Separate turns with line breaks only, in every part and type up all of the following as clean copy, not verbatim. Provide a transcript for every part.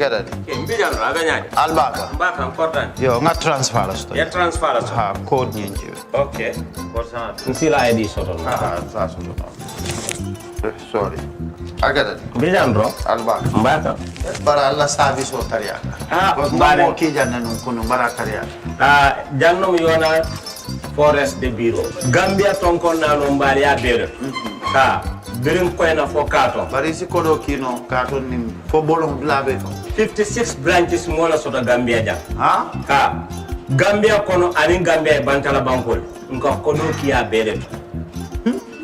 get it.
Mbijan aganyani.
Albaka.
Mbaka important.
Yo, nga transfer la sto.
Ya transfer la.
Ha, code nyingi.
Okay. What's that? Nsila ID soto.
That's sorry. I get it.
Mbijan bro.
Albaka.
Mbaka.
Bara Allah service o tariya.
Bare
mo ki janna nun kunu bara tariya.
Jannom Yona Forest de Bureau. Gambia tonkon na no mbali ya bere. Birin koyna fo katon.
Bari si kodo kino katon nim fo bolong blabe ko.
56 branches mola soto Gambia jam.
Ha?
Gambia kono ani Gambia bantala bankol. Nka kodo kiya bere.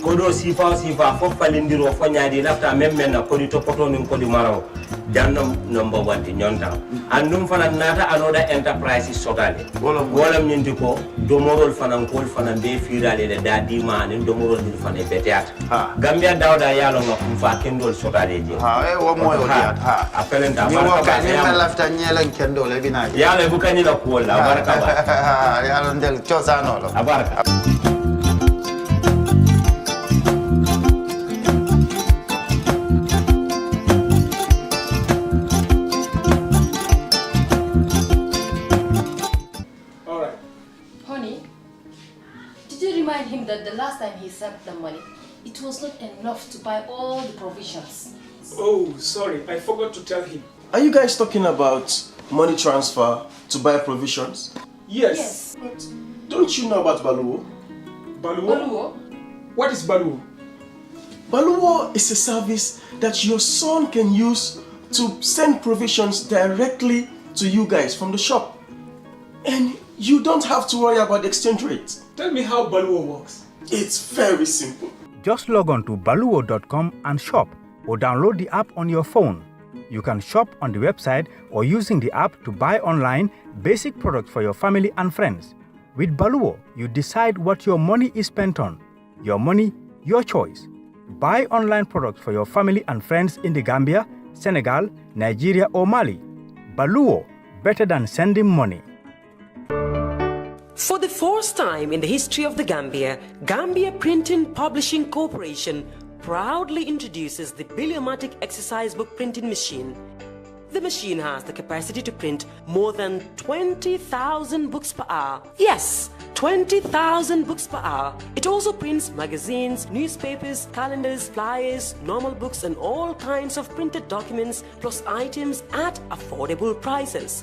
Kodo sifa fo falindiro fo nyaadi lafta memmen na kodi to poto nin kodi maraw. Jannom number 1 ti nyonta. Andum fana nata anoda enterprise sotale. Wolam nyindi ko domorol fana kol fana be firale de dadi ma ni domorol ni fana beteat. Gambia dawda yalo ngam fa kendol sotale je.
Wo moyo diat
apelenta
baraka ba. Ni lafta nyelen kendol e bina.
Yalo bu kanyi la ko la baraka ba.
Yalo ndel chosano lo.
Baraka.
Him that the last time he sent the money, it was not enough to buy all the provisions.
Oh, sorry, I forgot to tell him.
Are you guys talking about money transfer to buy provisions?
Yes.
But don't you know about Balo?
Balo? What is Balo?
Balo is a service that your son can use to send provisions directly to you guys from the shop. And you don't have to worry about the exchange rate.
Tell me how Baluo works.
It's very simple.
Just log on to baluo.com and shop, or download the app on your phone. You can shop on the website or using the app to buy online basic products for your family and friends. With Baluo, you decide what your money is spent on. Your money, your choice. Buy online products for your family and friends in the Gambia, Senegal, Nigeria or Mali. Baluo, better than sending money.
For the first time in the history of the Gambia, Gambia Printing Publishing Corporation proudly introduces the Biliomatic exercise book printing machine. The machine has the capacity to print more than 20,000 books per hour. Yes, 20,000 books per hour. It also prints magazines, newspapers, calendars, flyers, normal books and all kinds of printed documents plus items at affordable prices.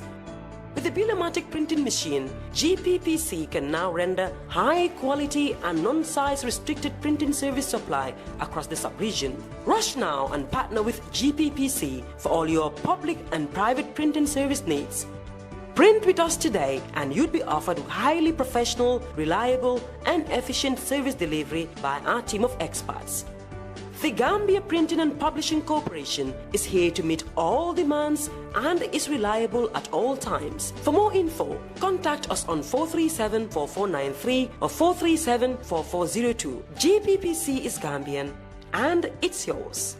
With the Biliomatic printing machine, GPPC can now render high quality and non-size restricted printing service supply across the sub-region. Rush now and partner with GPPC for all your public and private printing service needs. Print with us today and you'd be offered highly professional, reliable and efficient service delivery by our team of experts. The Gambia Printing and Publishing Corporation is here to meet all demands and is reliable at all times. For more info, contact us on 437-4493 or 437-4402. GPPC is Gambian and it's yours.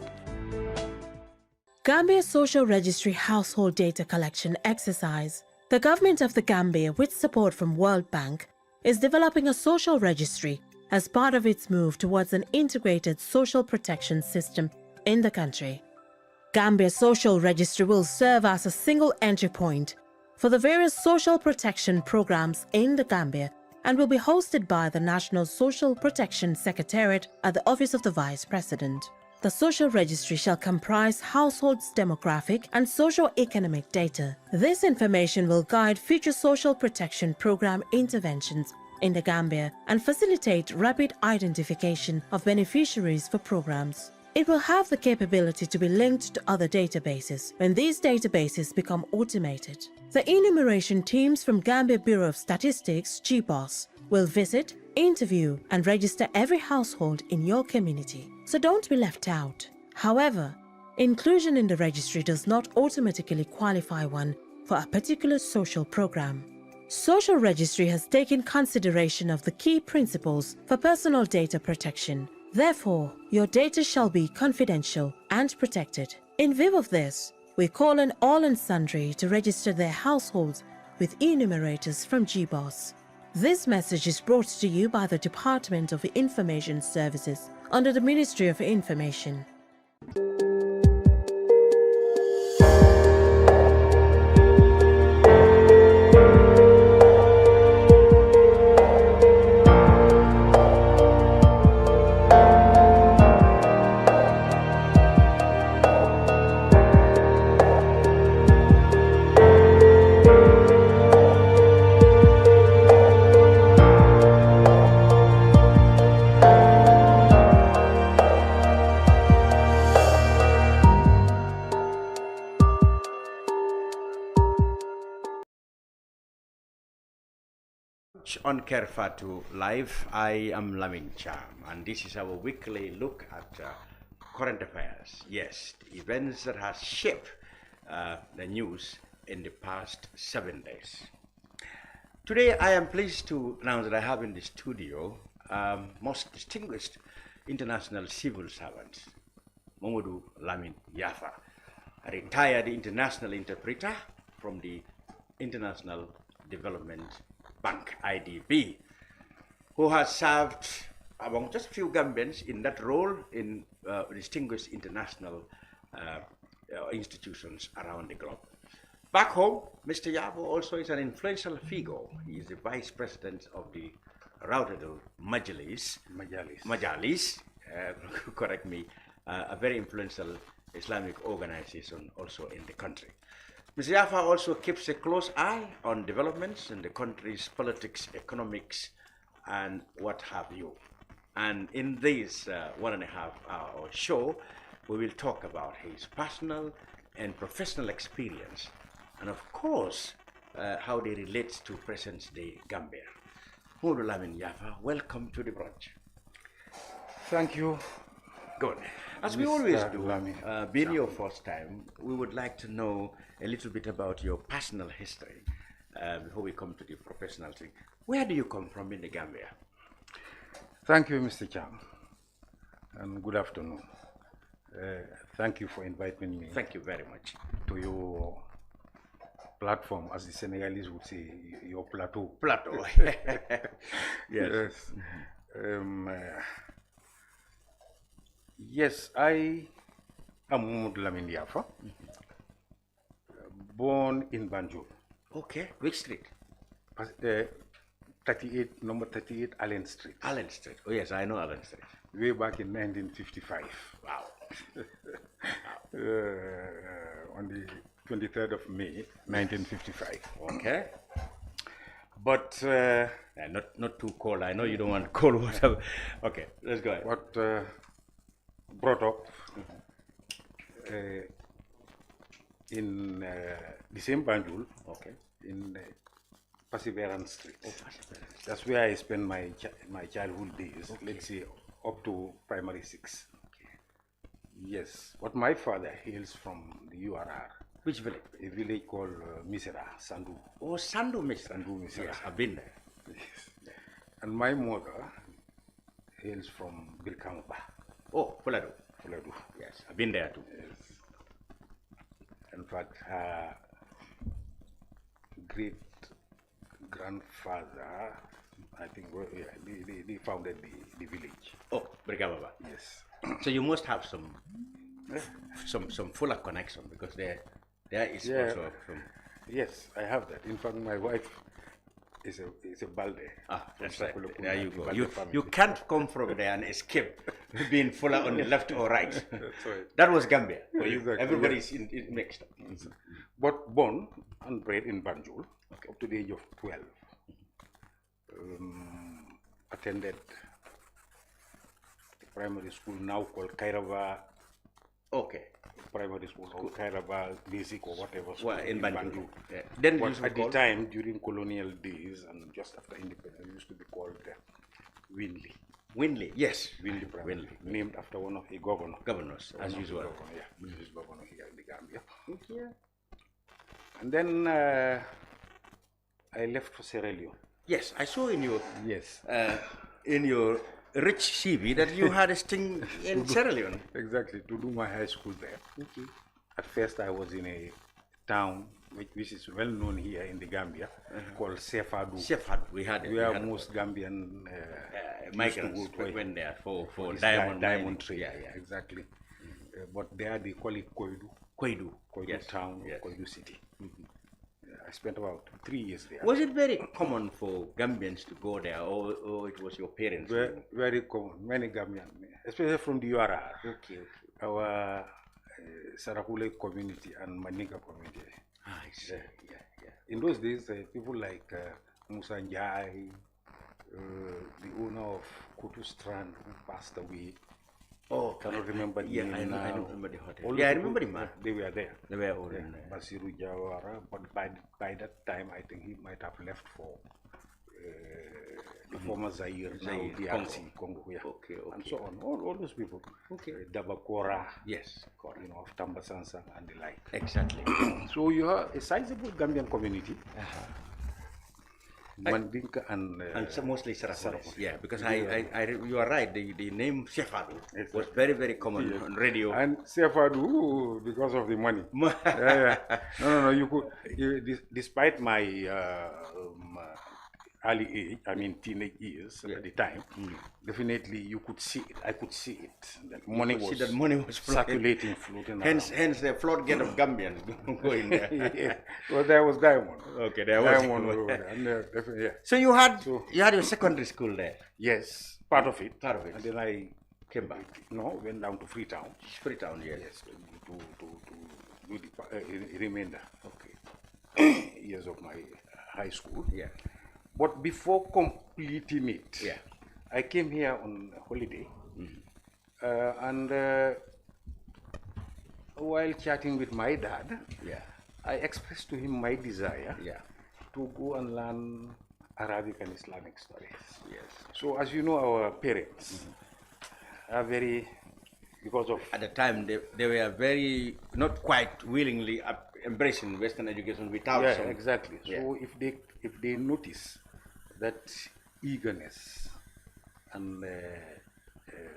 Gambia Social Registry Household Data Collection Exercise. The government of the Gambia, with support from World Bank, is developing a social registry as part of its move towards an integrated social protection system in the country. Gambia Social Registry will serve as a single entry point for the various social protection programs in the Gambia and will be hosted by the National Social Protection Secretariat at the Office of the Vice President. The social registry shall comprise households' demographic and socio-economic data. This information will guide future social protection program interventions in the Gambia and facilitate rapid identification of beneficiaries for programs. It will have the capability to be linked to other databases when these databases become automated. The enumeration teams from Gambia Bureau of Statistics, GBOS, will visit, interview and register every household in your community, so don't be left out. However, inclusion in the registry does not automatically qualify one for a particular social program. Social Registry has taken consideration of the key principles for personal data protection. Therefore, your data shall be confidential and protected. In view of this, we call on all and sundry to register their households with enumerators from GBOS. This message is brought to you by the Department of Information Services under the Ministry of Information.
On Kerfatu Live, I am Lamin Cham, and this is our weekly look at current affairs. Yes, the events that has shaped the news in the past 7 days. Today, I am pleased to announce that I have in the studio most distinguished international civil servant, Modou Lamin Yaffa, a retired international interpreter from the International Development Bank, IDB, who has served among just a few Gambians in that role in distinguished international institutions around the globe. Back home, Mr. Yaffa also is an influential figure. He is the vice president of the Routedal Majalis, correct me, a very influential Islamic organization also in the country. Mr. Yaffa also keeps a close eye on developments in the country's politics, economics, and what have you. And in this 1.5 hour show, we will talk about his personal and professional experience, and of course, how they relate to present-day Gambia. Modou Lamin Yaffa, welcome to the brunch.
Thank you.
Good. As we
Mr.
always do,
Lamin.
being your first time, we would like to know a little bit about your personal history before we come to the professional thing. Where do you come from in the Gambia?
Thank you, Mr. Cham, and good afternoon. Thank you for inviting me.
Thank you very much.
To your platform, as the Senegalese would say, your plateau.
Plateau. Yes.
Yes, I am Modou Lamin Yaffa, born in Banjul.
Okay, which street?
38, number 38, Allen Street.
Allen Street. Oh yes, I know Allen Street.
Way back in 1955.
Wow.
On the 23rd of May, 1955.
Okay. But not too cold. I know you don't want cold water. Okay, let's go ahead.
What brought up in the same Banjul,
okay,
in Perseverance Street. Oh, Perseverance. That's where I spent my childhood days. Okay. Let's say up to primary 6. Okay. Yes, but my father hails from the URR.
Which village?
A village called Misera, Sandu.
Oh, Sandu Misera.
Sandu Misera.
Yes, I've been there.
Yes. And my mother hails from Bilkamaba.
Oh, Fuladu.
Fuladu.
Yes, I've been there too.
Yes. In fact, her great grandfather, I think, they founded the village.
Oh, Bilkamaba.
Yes.
So you must have some fuller connection, because there is also some.
Yes, I have that. In fact, my wife is a Balde.
Ah, that's right. There you go. You can't come from there and escape being fuller on the left or right.
That's right.
That was Gambia. For you.
Exactly.
Everybody's mixed up.
But born and bred in Banjul, okay, up to the age of 12. Attended primary school now called Kairaba.
Okay.
Primary school or Kairaba Basic or whatever school
well, in Banjul.
Yeah.
Then
but at the time, during colonial days and just after independence, it used to be called Winley.
Winley, yes.
Winley Primary.
Winley.
Named after one of the governors,
as usual.
Yeah, British governor here in the Gambia.
Yeah.
And then I left for Sierra Leone.
Yes, I saw in your rich CV that you had a sting in Sierra Leone.
Exactly, to do my high school there. Okay. At first, I was in a town which is well known here in the Gambia called Sefadu.
Sefadu, we had it.
Where most Gambian
migrants went there for
diamond trade.
Yeah,
exactly. But there they call it Koidu.
Koidu
yes. Town, yes. Koidu city. I spent about 3 years there.
Was it very common for Gambians to go there, or it was your parents?
Very common. Many Gambians, especially from the URR.
Okay.
Our Sarakule community and Maninga community.
I see. Yeah.
In those days, people like Musa Njai, the owner of Kutu Strand, who passed away.
Oh,
cannot remember the name
I
now.
remember the hotel.
All
I remember the man.
They were there.
They were all in there.
Basiru Jawara, but by that time, I think he might have left for the former Zaire, now DRC, Congo, yeah.
Okay.
And so on. All those people.
Okay.
Dabakora.
Yes.
You know, of Tambasansa and the like.
Exactly.
So you have a sizable Gambian community. Mandinka and
so mostly Sarafis. Yeah, because you are right. The name Sefadu was very, very common on radio.
And Sefadu because of the money. Yeah. No. You could, despite my early age, I mean teenage years at the time, definitely you could see it. I could see it. That money was circulating, floating
hence the floodgate of Gambians going there.
Yeah. Well, there was Diamond.
Okay, there was
Diamond over there. And, definitely, yeah.
So you had your secondary school there?
Yes, part of it.
Part of it.
And then I
came back.
No, went down to Freetown.
Freetown, yes.
Yes, to do the remainder. Okay. Years of my high school.
Yeah.
But before completing it, I came here on holiday, and while chatting with my dad, I expressed to him my desire to go and learn Arabic and Islamic studies.
Yes.
So as you know, our parents are very, because of...
At the time, they were very, not quite willingly embracing Western education without some...
Exactly. So if they notice that eagerness and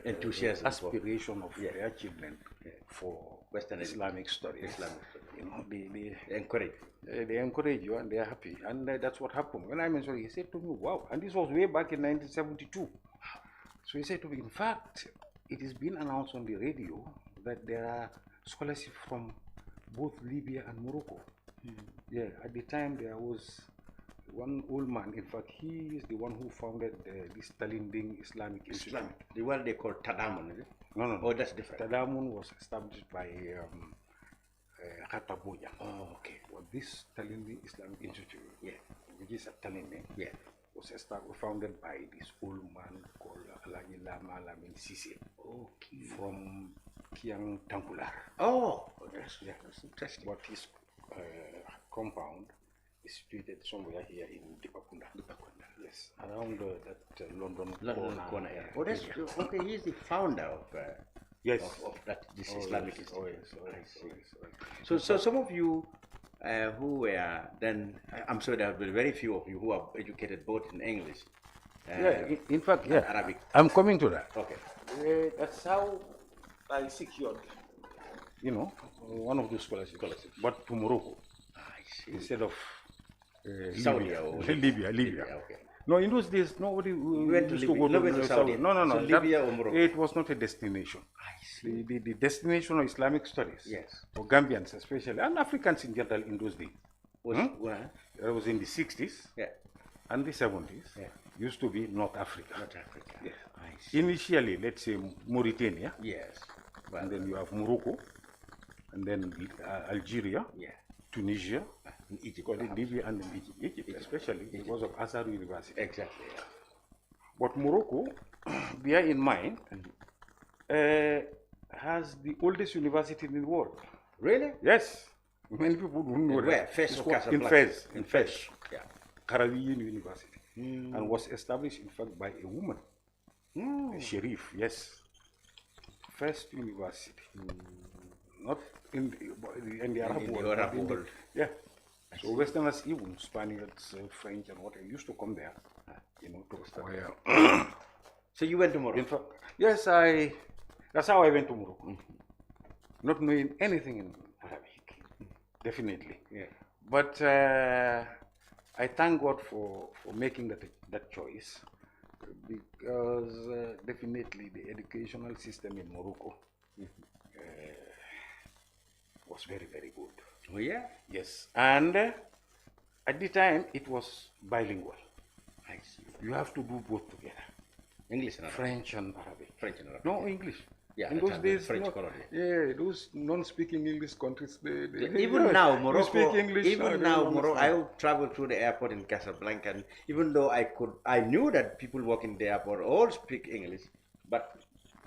enthusiasm,
aspiration of their children for
Western
Islamic studies, you know, they encourage. They encourage you, and they are happy, and that's what happened. When I mentioned, he said to me, "Wow!" And this was way back in 1972. So he said to me, "In fact, it has been announced on the radio that there are scholarships from both Libya and Morocco." Yeah, at the time there was one old man. In fact, he is the one who founded this Talinding Islamic Institute.
The one they call Tadamun, is it?
No.
Oh, that's different.
Tadamun was established by Khatabuja.
Oh, okay.
Well, this Talinding Islamic Institute, which is at Talinding, was founded by this old man called Modou Lamin Yaffa.
Okay.
From Kiang Tankular.
Oh, that's interesting.
But his compound is situated somewhere here in Dipakunda. Yes, around that London corner area.
Oh, that's okay. He's the founder of of this Islamic Institute. So some of you who were then, I'm sure there have been very few of you who are educated both in English.
In fact,
Arabic.
I'm coming to that.
Okay.
That's how I secured, one of those scholarships, but to Morocco. Instead of
Saudi or
Libya.
Okay.
No, in those days, nobody
went
used
to
go
to Saudi.
No.
So Libya or Morocco?
It was not a destination.
I see.
The destination of Islamic studies, for Gambians especially, and Africans in general in those days, it was in the 60s and the 70s, used to be North Africa.
North Africa.
Yes. I see. Initially, let's say Mauritania.
Yes.
And then you have Morocco, and then Algeria. Tunisia,
Egypt,
Libya, and Egypt especially because of Azhar University.
Exactly.
But Morocco, bear in mind, has the oldest university in the world.
Really?
Yes. Many people don't know
where?
that.
Fez or
in Fez.
In Fez. Yeah.
Karawiyan University. And was established, in fact, by a woman. A Sharif, yes. First university. Not in the Arab world. So Westerners, even Spaniards, French, and what used to come there, to study.
So you went to Morocco?
In fact, yes, that's how I went to Morocco. Not knowing anything in Arabic, definitely. But I thank God for making that choice, because definitely the educational system in Morocco was very, very good.
Oh, yeah?
Yes. And at the time, it was bilingual.
I see.
You have to do both together.
English and Arabic.
French and Arabic.
French and Arabic.
No, English.
Yeah,
in those days,
French colony.
Yeah, those non-speaking English countries.
Even now, Morocco.
Speak English.
Even now, Morocco. I traveled through the airport in Casablanca, and even though I knew that people working in the airport all speak English, but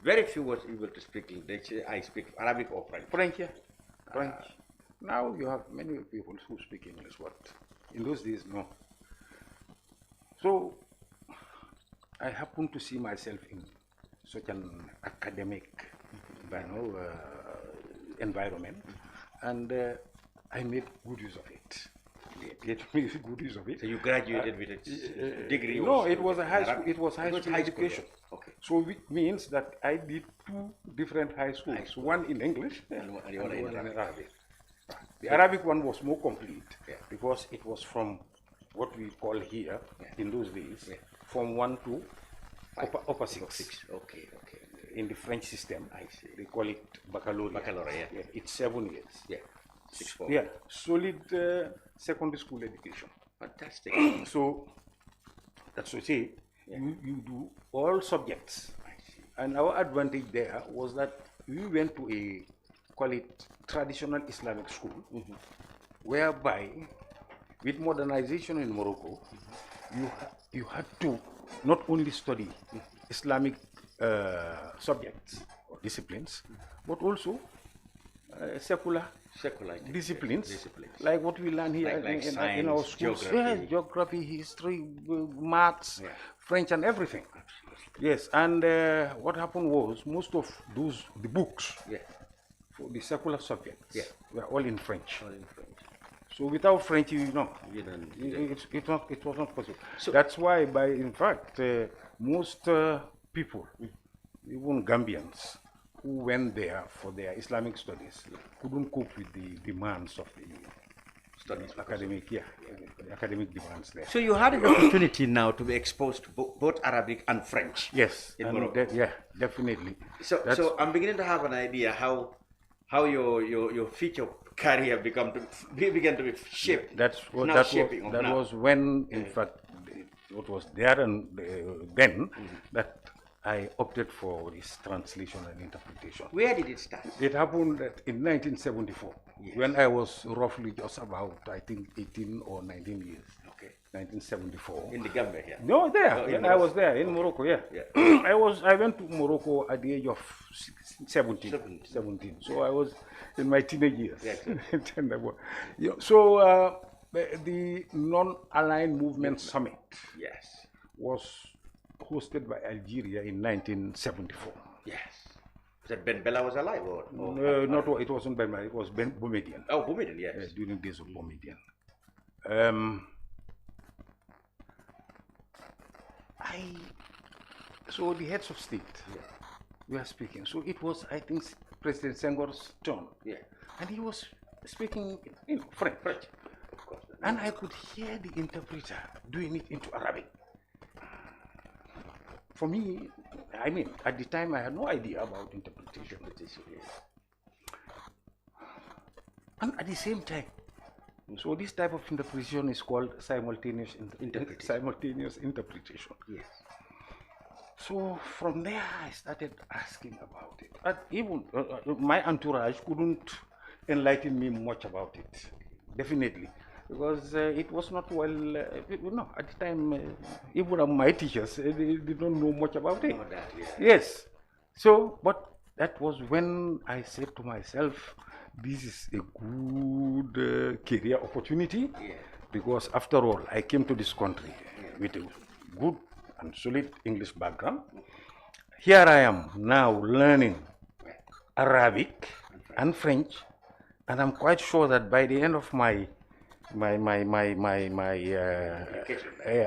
very few was able to speak English. I speak Arabic or French.
French, yeah. French. Now you have many people who speak English, but in those days, no. So I happen to see myself in such an academic, environment, and I made good use of it. Good use of it.
So you graduated with a degree?
No, it was a high school. It was high
It was
school
high school,
education.
yeah. Okay.
So it means that I did 2 different high schools. One in English
And one in
Arabic. The Arabic one was more complete because it was from what we call here in those days, from 1 to upper 6.
Okay.
In the French system,
I see.
They call it baccalaureate.
Baccalaureate.
Yeah, it's 7 years.
Yeah. 6-4.
Yeah, solid secondary school education.
Fantastic.
So that's to say, you do all subjects. And our advantage there was that we went to a, call it traditional Islamic school, whereby with modernization in Morocco, you had to not only study Islamic subjects or disciplines, but also secular disciplines, like what we learn here
like
in
science,
our schools. Geography, history, maths, French, and everything. Yes, and what happened was most of the books for the secular subjects were all in French. So without French, it was not possible. So that's why, in fact, most people, even Gambians, who went there for their Islamic studies, couldn't cope with the demands of the academic demands there.
So you had an opportunity now to be exposed to both Arabic and French.
Yes,
in Morocco.
Definitely.
So I'm beginning to have an idea how your future career began to be shaped.
That was when, in fact, what was there and then that I opted for this translation and interpretation.
Where did it start?
It happened in 1974, when I was roughly just about, I think, 18 or 19 years.
Okay.
1974.
In the Gambia, yeah?
No, there.
Oh,
I was there in Morocco, I went to Morocco at the age of 17. So I was in my teenage years.
Yes.
So the Non-Aligned Movement Summit was hosted by Algeria in 1974.
Yes. That Ben Bella was alive, or
no, it wasn't Ben Bella. It was Ben Boumediene.
Oh, Boumediene, yes.
During the days of Boumediene. So the heads of state were speaking. So it was, I think, President Senghor's turn.
Yeah.
And he was speaking in French.
Of course.
And I could hear the interpreter doing it into Arabic. For me, I mean, at the time I had no idea about interpretation. And at the same time, so this type of interpretation is called simultaneous interpretation.
Yes.
So from there I started asking about it. But even my entourage couldn't enlighten me much about it, definitely. Because it was not well, at the time, even my teachers, they didn't know much about it. Yes. So, but that was when I said to myself, this is a good career opportunity, because after all, I came to this country with a good and solid English background. Here I am now learning Arabic and French, and I'm quite sure that by the end of my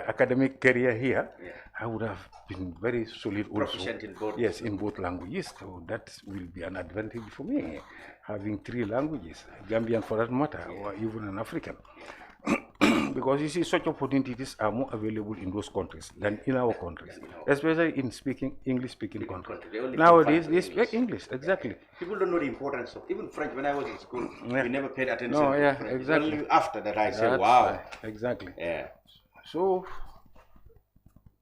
academic career here, I would have been very solid also.
Proficient in both.
Yes, in both languages. So that will be an advantage for me, having 3 languages, Gambian for that matter, or even an African. Because you see, such opportunities are more available in those countries than in our countries, especially in English-speaking countries. Nowadays, they speak English, exactly.
People don't know the importance of even French. When I was in school, we never paid attention
No,
to French.
exactly.
Only after that I said, wow.
Exactly.
Yeah.
So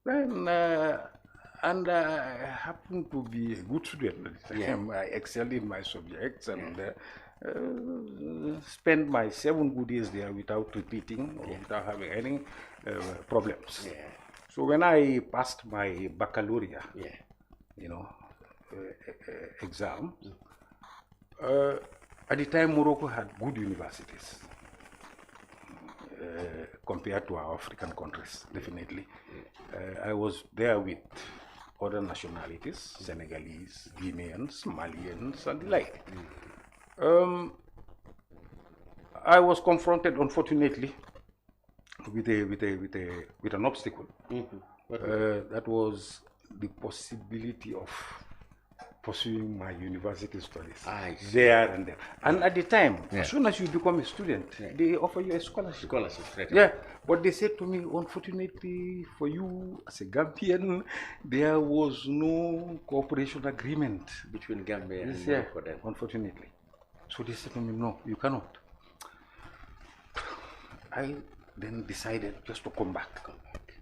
then, and I happened to be a good student at the time. I excelled in my subjects and spent my 7 good years there without repeating or without having any problems. So when I passed my baccalaureate, exam, at the time Morocco had good universities. compared to our African countries, definitely. I was there with other nationalities, Senegalese, Guineans, Malians, and the like. I was confronted, unfortunately, with an obstacle. That was the possibility of pursuing my university studies there and there. And at the time, as soon as you become a student, they offer you a scholarship. But they said to me, unfortunately for you as a Gambian, there was no cooperation agreement
between Gambia and
Morocco, unfortunately. So they said to me, no, you cannot. I then decided just to come back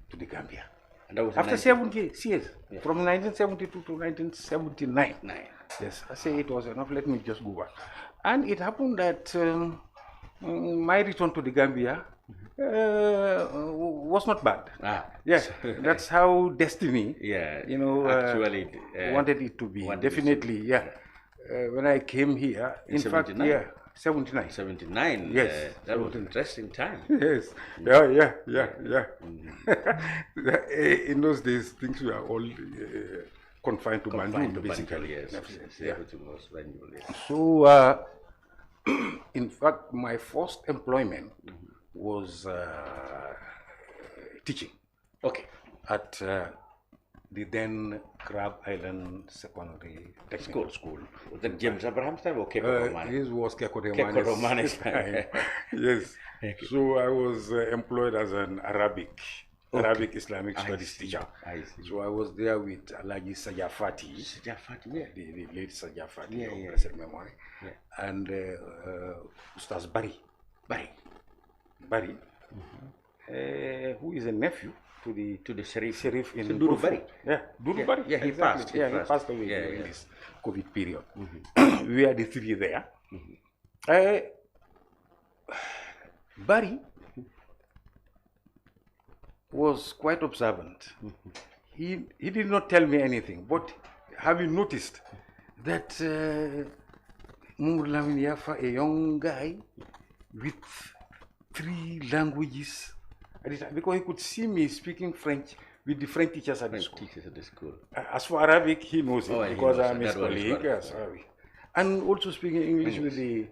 to the Gambia.
And that was
after 70 years, from 1972 to 1979. Yes, I say it was enough, let me just go back. And it happened that my return to the Gambia was not bad. Yes, that's how destiny, actually wanted it to be. Definitely, when I came here, in fact, 79.
79.
Yes.
That was an interesting time.
Yes. Yeah. In those days, things were all confined to Banjul, basically.
Yes. Everything was Banjul. Yes.
So, in fact, my first employment was teaching.
Okay.
At the then Crab Island Secondary Technical School.
Was that James Abraham's time or Keko Romani?
His was Keko Romani's time. Yes. Okay. So I was employed as an Arabic Islamic studies teacher. So I was there with Alaji Sajafati. The late Sajafati of blessed memory. And Ustaz Bari, who is a nephew to the Sharif in
Dudu Bari.
Dudu Bari.
Yeah, he passed.
He passed away during this COVID period. We are the three there. Bari was quite observant. He did not tell me anything, but having noticed that Modou Lamin Yaffa, a young guy with 3 languages, because he could see me speaking French with the French teachers at the school. As for Arabic, he knows it because I'm his colleague. And also speaking English with the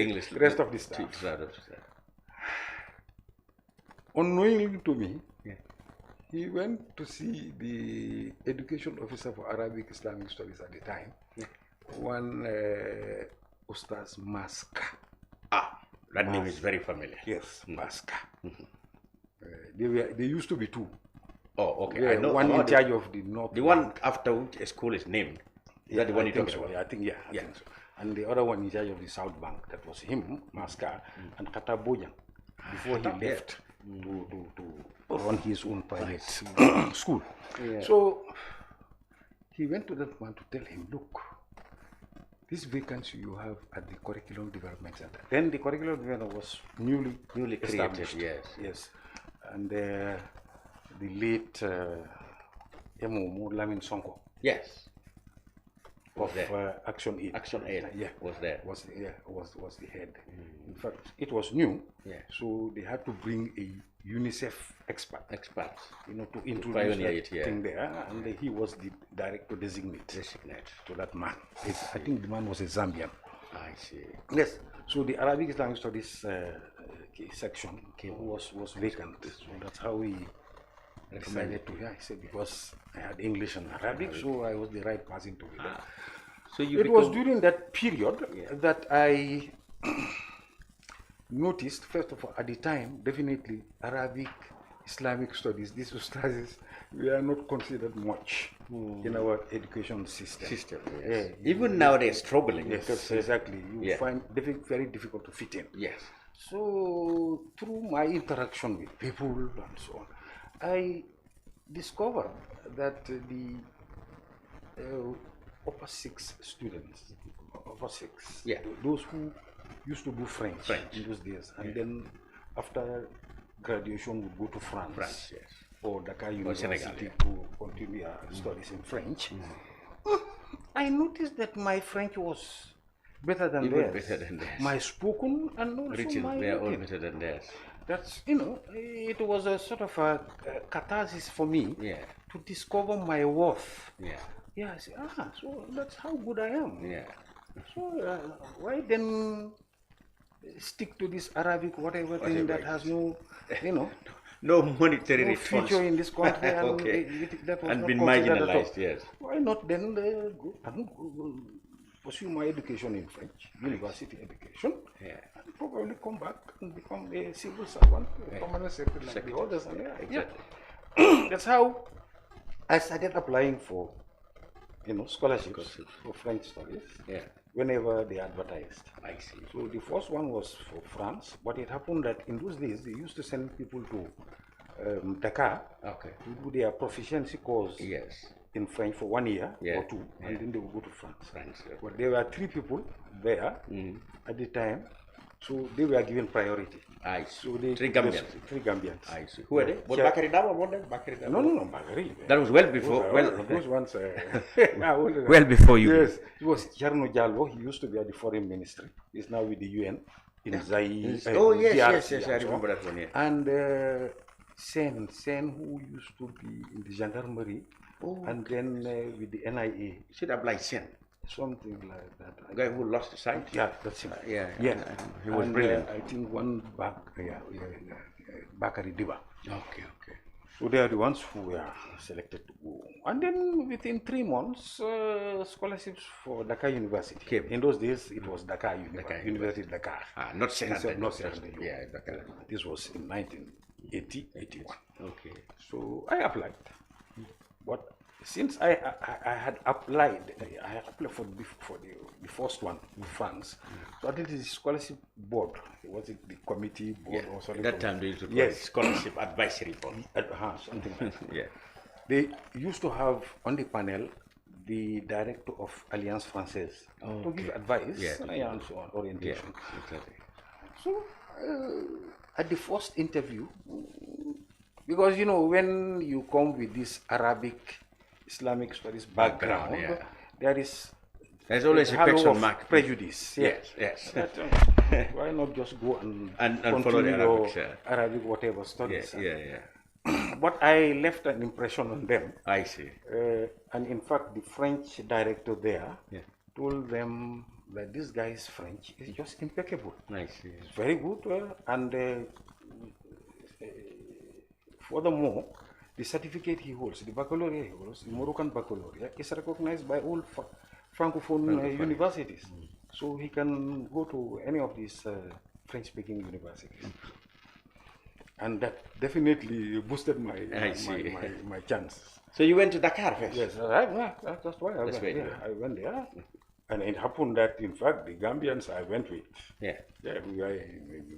English
rest of the staff. Unknowingly to me, he went to see the education officer for Arabic Islamic Studies at the time, one Ustaz Maska.
That name is very familiar.
Yes, Maska. They used to be 2.
Oh, okay. I know
one in charge of the north.
The one after which a school is named. Is that the one you talk about?
I think so. And the other one in charge of the South Bank. That was him, Maska, and Kata Bojan, before he left to run his own private school. So he went to that man to tell him, look, this vacancy you have at the Curriculum Development Center. Then the Curriculum Development was newly
created.
Yes. And the late Modou Lamin Sonko.
Yes.
Of Action Aid.
Action Aid. Was there.
Was the head. In fact, it was new. So they had to bring a UNICEF expert. To introduce that thing there. And he was the director designate to that man. I think the man was a Zambian.
I see.
Yes. So the Arabic Islamic Studies section was vacant. So that's how we decided to. I said because I had English and Arabic, so I was the right person to do that.
So
it was during that period that I noticed, first of all, at the time, definitely Arabic Islamic Studies, these studies, we are not considered much in our education system.
Even now they're struggling.
Because exactly, you find it very difficult to fit in. So through my interaction with people and so on, I discovered that the upper 6 students, those who used to do French in those days, and then after graduation would go to France or Dakar University to continue studies in French. I noticed that my French was better than
Even
theirs.
better than theirs.
My spoken and also
Written,
my
they are all
written.
better than theirs.
That's, it was a sort of a catharsis for me to discover my worth. I say, so that's how good I am. So why then stick to this Arabic whatever thing that has no,
no monetary
no future in this country and that was
and
not
been
considered at all.
marginalized, yes.
Why not then go pursue my education in French, university education, and probably come back and become a civil servant, a permanent secretary like the others. Exactly. That's how I started applying for, scholarships for French studies. Whenever they advertised.
I see.
So the first one was for France, but it happened that in those days they used to send people to Dakar to do their proficiency course in French for 1 year or 2, and then they would go to France. But there were 3 people there at the time, so they were given priority.
I see.
So they
3 Gambians.
3 Gambians.
I see. Who are they? Was Bakari Dabo one day?
No, Bakari.
That was well before.
Those ones.
Well before you.
Yes, it was Cherno Jallo. He used to be at the foreign ministry. He's now with the UN in Zaire.
Yes, I remember that one.
And Sen, who used to be in the gendarmerie, and then with the NIA.
Should have like Sen.
Something like that.
The guy who lost the sight?
Yeah, that's him.
He was brilliant.
I think one Bakari Diba.
Okay.
So they are the ones who were selected to go. And then within 3 months, scholarships for Dakar University came. In those days, it was Dakar University Dakar.
Not second.
Not second.
Dakar.
This was in 1981.
Okay.
So I applied. But since I had applied, I applied for the first one in France. So I did the scholarship board. Was it the committee board or something?
That time they used to call it scholarship advisory board.
Something like that. They used to have on the panel the director of Alliance Française to give advice and so on, orientation.
Exactly.
So at the first interview, because when you come with this Arabic Islamic studies background, there's
always a question mark.
Prejudice.
Yes.
Why not just go and
follow the
Arabic whatever studies?
Yeah.
But I left an impression on them.
I see.
And in fact, the French director there told them that this guy's French is just impeccable.
I see.
It's very good, and furthermore, the certificate he holds, the baccalaureate he holds, the Moroccan baccalaureate, is recognized by all Francophone universities. So he can go to any of these French-speaking universities. And that definitely boosted my chances.
So you went to Dakar first?
Yes, that's why I went. I went there. And it happened that, in fact, the Gambians I went with, we were a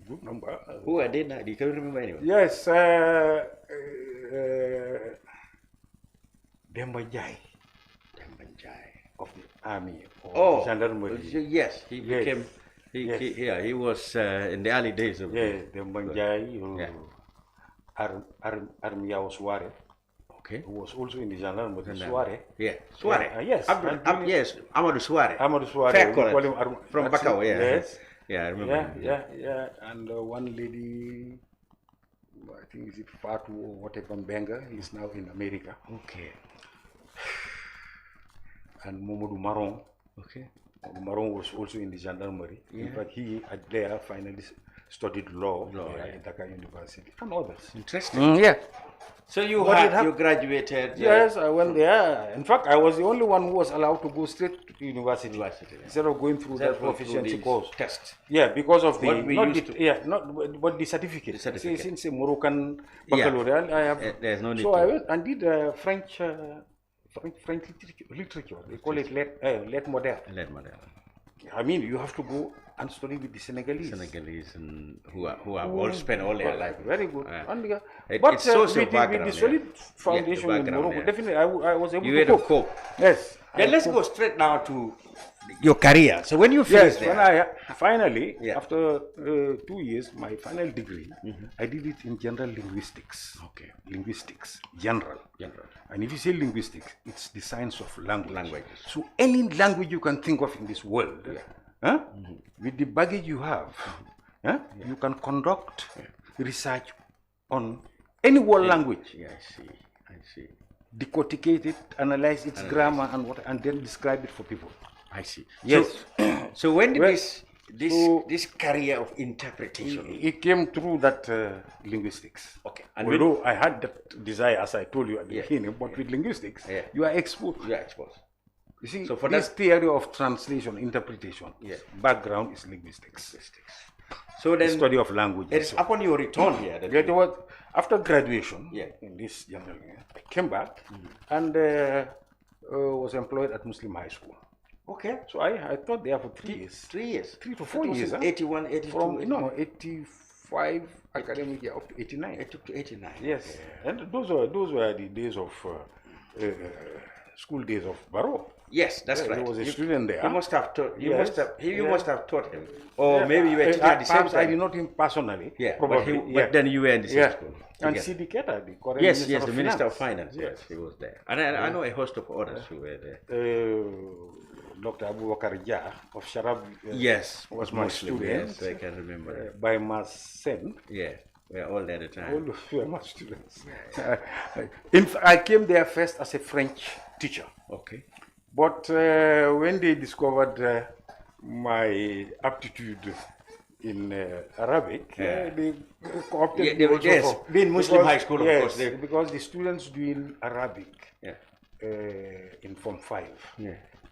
good number.
Who are they now? Do you remember anyone?
Yes, Demba Jai of the army or gendarmerie.
Yes, he became. He was in the early days of.
Demba Jai, Armiao Suare.
Okay.
Who was also in the gendarmerie, Suare.
Suare.
Yes.
Yes, Amadou Suare.
Fair
call from Bakau,
Yes.
I remember.
Yeah. And one lady, I think is it Fatu or whatever, Benga, he's now in America.
Okay.
And Modou Maron.
Okay.
Maron was also in the gendarmerie. In fact, he there finally studied law at Dakar University and others.
Interesting. So you graduated?
Yes, I went there. In fact, I was the only one who was allowed to go straight to university instead of going through that proficiency course.
Test.
Yeah, because of
but
the certificate. Since a Moroccan baccalaureate, I have.
There's no need.
So I went and did French literature. They call it lettres modernes. I mean, you have to go and study with the Senegalese.
And who have all spent all their life.
Very good.
But it's social
with the solid foundation in Morocco, definitely I was able to cope. Yes.
Then let's go straight now to your career. So when you finished there.
When I finally, after 2 years, my final degree, I did it in general linguistics.
Okay.
Linguistics, general. And if you say linguistics, it's the science of language. So any language you can think of in this world, with the baggage you have, you can conduct research on any world language.
Yeah, I see.
Decorticate it, analyze its grammar and then describe it for people.
I see.
Yes.
So when did this career of interpretation?
It came through that linguistics.
Okay. And
although I had that desire, as I told you at the beginning, but with linguistics, you are exposed.
You are exposed.
You see,
so for
this theory of translation, interpretation, background is linguistics.
So then,
the study of language.
It is upon your return here.
That was after graduation. In this general, I came back and was employed at Muslim High School.
Okay.
So I taught there for 3 years.
3 years.
3 to 4 years.
81, 82.
From 85 academic year up to 89.
Up to 89.
Yes. And those were the days of school days of Balo.
Yes, that's right.
He was a student there.
You must have taught. You must have taught him, or maybe you were teaching at the same time.
I did not him personally.
Yeah,
probably.
But then you were in the same school.
And C.D. Keta, the current
the Minister of Finance. Yes, he was there, and I know a host of others who were there.
Dr. Abu Bakar Jah of Sharab. Was my
Muslim,
student.
Yes, I can remember.
By Masen.
Yeah. We are all there at the time.
All were my students. I came there first as a French teacher.
Okay.
But when they discovered my aptitude in Arabic, they co-opted me also
being Muslim high school, of course.
Because the students doing Arabic in Form 5.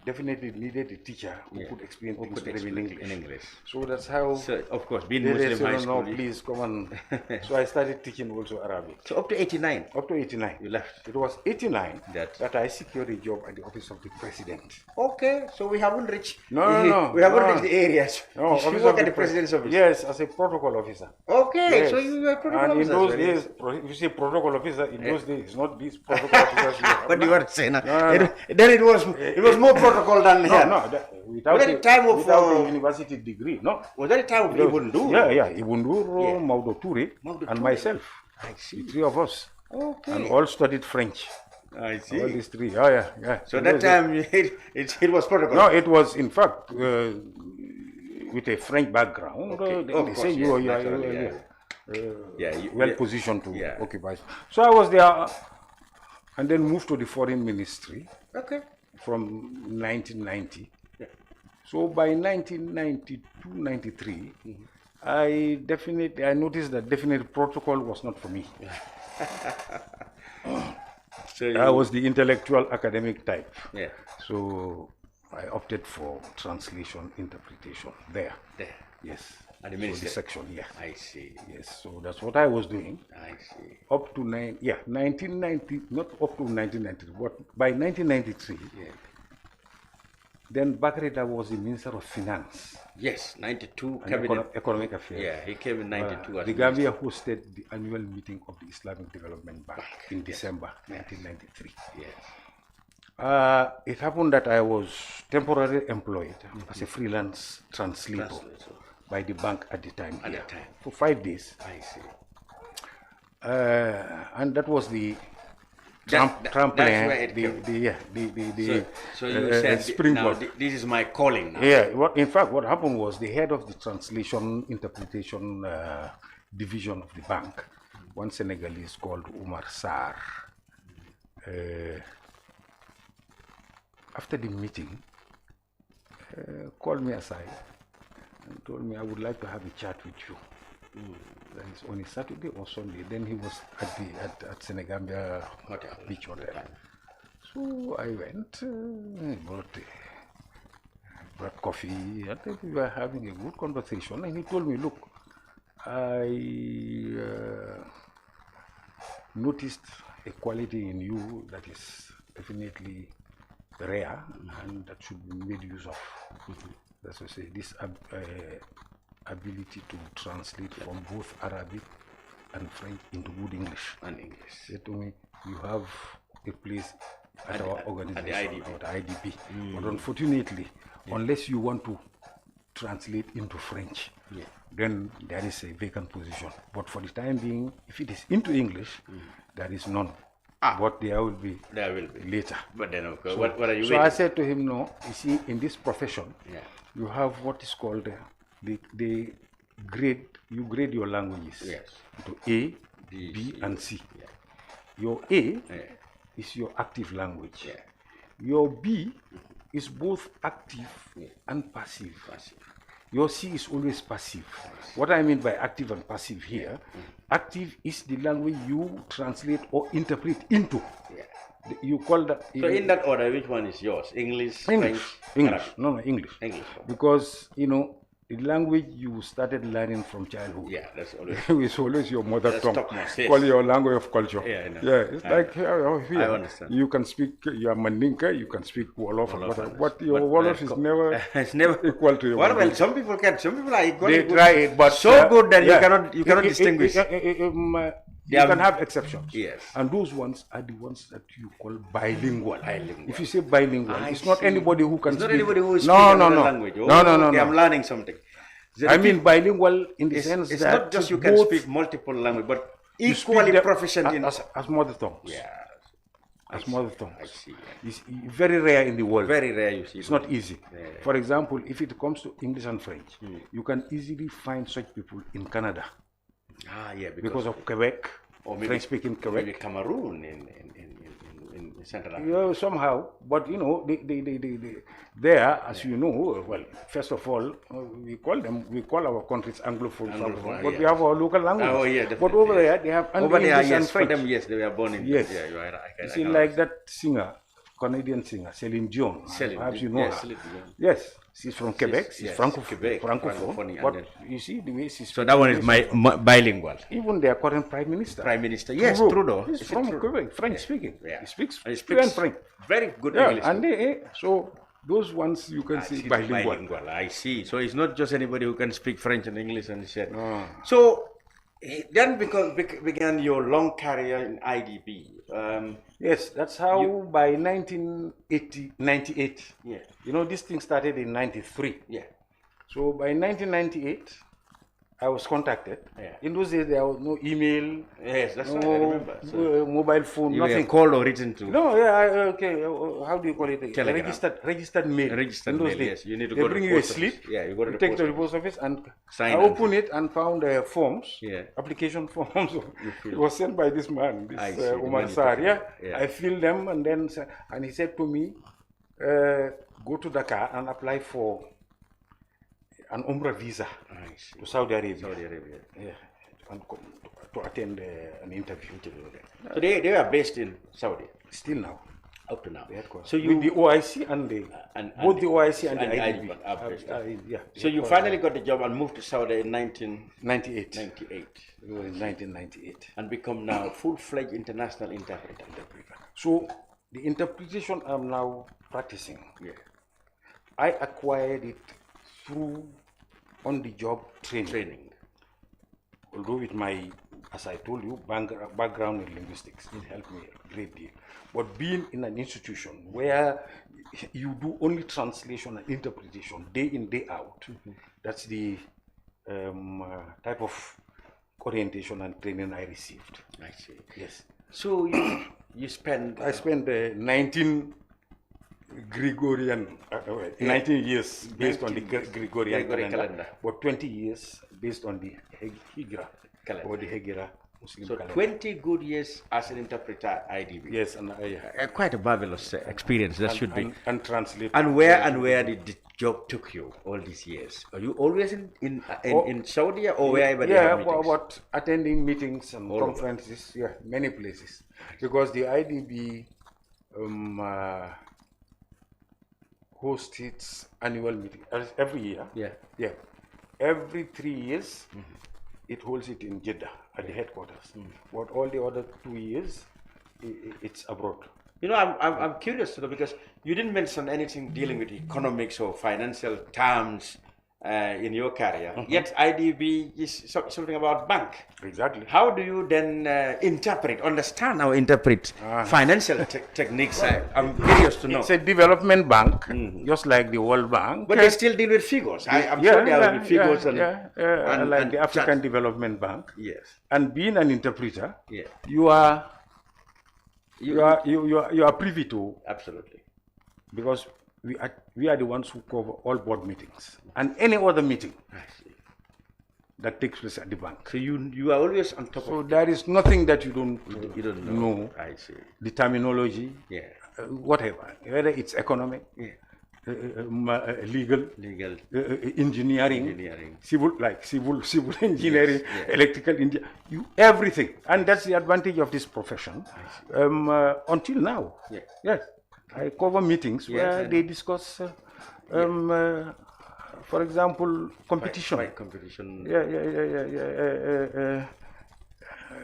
Definitely needed a teacher who could explain things to them in English. So that's how.
So of course, being Muslim high school.
No, please come on. So I started teaching also Arabic.
So up to 89.
Up to 89.
You left.
It was 89 that I secured a job at the office of the president.
Okay, so we haven't reached.
No.
We haven't reached the areas.
No,
you work at the president's office.
Yes, as a protocol officer.
Okay, so you were protocol officer.
And in those days, if you say protocol officer, in those days, it's not these protocol officers.
But you were saying then it was more protocol than here.
No, without a university degree, no.
Was that the time of Ibundu?
Yeah, Ibundu, Modou Lamin, and myself.
I see.
The 3 of us.
Okay.
And all studied French.
I see.
All these 3. Yeah.
So that time it was protocol.
No, it was in fact with a French background. They say you are well positioned to occupy. So I was there, and then moved to the foreign ministry.
Okay.
From 1990. So by 1992-93, I noticed that definitely protocol was not for me. So I was the intellectual academic type.
Yeah.
So I opted for translation interpretation there. Yes.
And the ministry.
So the section,
I see.
Yes. So that's what I was doing.
I see.
Up to 1990, not up to 1990, but by 1993. Then Bakreda was the Minister of Finance.
Yes, 92
cabinet. Economic Affairs.
Yeah, he came in 92.
The Gambia hosted the annual meeting of the Islamic Development Bank in December 1993.
Yes.
It happened that I was temporarily employed as a freelance translator by the bank at the time. For 5 days.
I see.
And that was the
trampoline, so you said,
springboard.
Now, this is my calling now.
Yeah, in fact, what happened was the head of the translation interpretation division of the bank, one Senegalese called Umar Sarr, after the meeting, called me aside and told me I would like to have a chat with you. That is on a Saturday or Sunday. Then he was at Senegambia Beach Hotel. So I went, brought coffee, and then we were having a good conversation. And he told me, look, I noticed a quality in you that is definitely rare and that should be made use of. That's what I say, this ability to translate from both Arabic and French into good English. He said to me, you have a place at our organization, at IDP. But unfortunately, unless you want to translate into French, then there is a vacant position. But for the time being, if it is into English, there is none. But there will be later.
But then, okay,
So,
what are you
so
waiting
I said to him, no, you see, in this profession,
Yeah.
you have what is called the grade, you grade your languages
Yes.
into A, B, and C.
Yeah.
Your A is your active language.
Yeah.
Your B is both active and passive. Your C is always passive. What I mean by active and passive here, active is the language you translate or interpret into. You call that.
So in that order, which one is yours? English, French,
English.
Arabic?
No, English.
English.
Because, you know, the language you started learning from childhood.
Yeah, that's always.
It's always your mother
That's
tongue.
topmost, yes.
Call your language of culture.
Yeah, I know.
Yeah, it's like here.
I understand.
You can speak your Mandinka, you can speak Wolof, but your
But,
Wolof is never
it's never
equal to your
Well,
Mandinka.
some people can. Some people are equal.
They try it, but
so good that you cannot distinguish.
You can have exceptions.
Yes.
And those ones are the ones that you call bilingual. If you say bilingual, it's not anybody who can
It's not
speak.
anybody who is
No,
speaking
no,
another
no.
language.
No, no, no,
Okay,
no.
I'm learning something.
I mean bilingual in the sense
it's
that
not just you can
both
speak multiple language, but
you speak
equally
them
proficient in
as mother tongues.
Yeah.
As mother tongues.
I see.
It's very rare in the world.
Very rare you see.
It's not easy.
Yeah.
For example, if it comes to English and French, you can easily find such people in Canada.
Yeah,
because of Quebec,
or maybe
French-speaking Quebec.
Maybe Cameroon in Central Africa.
Yeah, somehow, but you know, they there, as you know, well, first of all, we call our countries Anglophone, but we have our local language.
Oh, yeah,
but over there, they have
over there,
English
yes,
and French.
for them, yes, they were born in.
Yes,
yeah, you are right.
You see, like that singer, Canadian singer, Celine Dion. Perhaps you know her.
Celine Dion.
Yes, she's from Quebec. She's
yes,
francophone.
Francophone.
But you see the way she's.
So that one is bilingual.
Even their current prime minister.
Yes, Trudeau.
He's from Quebec, French speaking.
Yeah.
He speaks
He
fluent French.
Very good
Yeah,
English.
and so those ones you can see bilingual.
I see. So it's not just anybody who can speak French and English and shit. So then began your long career in IDB.
Yes, that's how by 1998.
Yeah.
You know, this thing started in 93.
Yeah.
So by 1998, I was contacted.
Yeah.
In those days, there was no email.
Yes, that's right. I remember. So
mobile phone,
you
nothing.
were called or written to?
No, yeah, okay. How do you call it?
Telegram.
Registered mail.
Registered
in those
mail,
days.
yes. You need to
they
go to
bring
the
you a
post
slip.
office. Yeah, you go to the
take
post
to the post office and
sign
I opened it and found forms.
Yeah.
Application forms. It was sent by this man, this Omar Sar. Yeah. I filled them and then he said to me, go to Dakar and apply for an Umrah visa to Saudi Arabia. Yeah. And to attend an interview.
So they are based in Saudi?
Still now.
Up to now.
So you, with the OIC and both the OIC and the IDB.
Yeah. So you finally got the job and moved to Saudi in
1998.
98.
It was in 1998.
And become now full-fledged international interpreter.
So the interpretation I'm now practicing, I acquired it through on-the-job training. Although with my, as I told you, background in linguistics, it helped me a great deal. But being in an institution where you do only translation and interpretation day in, day out, that's the type of orientation and training I received.
I see.
Yes.
So you spent...
I spent 19 Gregorian, 19 years based on the Gregorian calendar, but 20 years based on the Hijra calendar, or the Hijra Muslim calendar.
20 good years as an interpreter at IDB.
Yes, and
quite a marvelous experience. That should be.
And translate.
And where did the job took you all these years? Are you always in Saudi or wherever?
Yeah, but attending meetings and conferences, many places, because the IDB hosts its annual meeting every year. Yeah. Every 3 years, it holds it in Jeddah at the headquarters. But all the other 2 years, it's abroad.
You know, I'm curious to know, because you didn't mention anything dealing with economics or financial terms in your career. Yet IDB is something about bank.
Exactly.
How do you then understand or interpret financial techniques? I'm curious to know.
It's a development bank, just like the World Bank.
But they still deal with figures. I'm sure there will be figures
and like the African Development Bank.
Yes.
And being an interpreter, you are You are privy to.
Absolutely.
Because we are the ones who cover all board meetings and any other meeting that takes place at the bank.
So you are always on top of it.
So there is nothing that you don't know.
I see.
The terminology, whatever, whether it's economic, legal, engineering, civil engineering, electrical engineering, everything. And that's the advantage of this profession. Until now, yes, I cover meetings where they discuss, for example, competition.
Right, competition.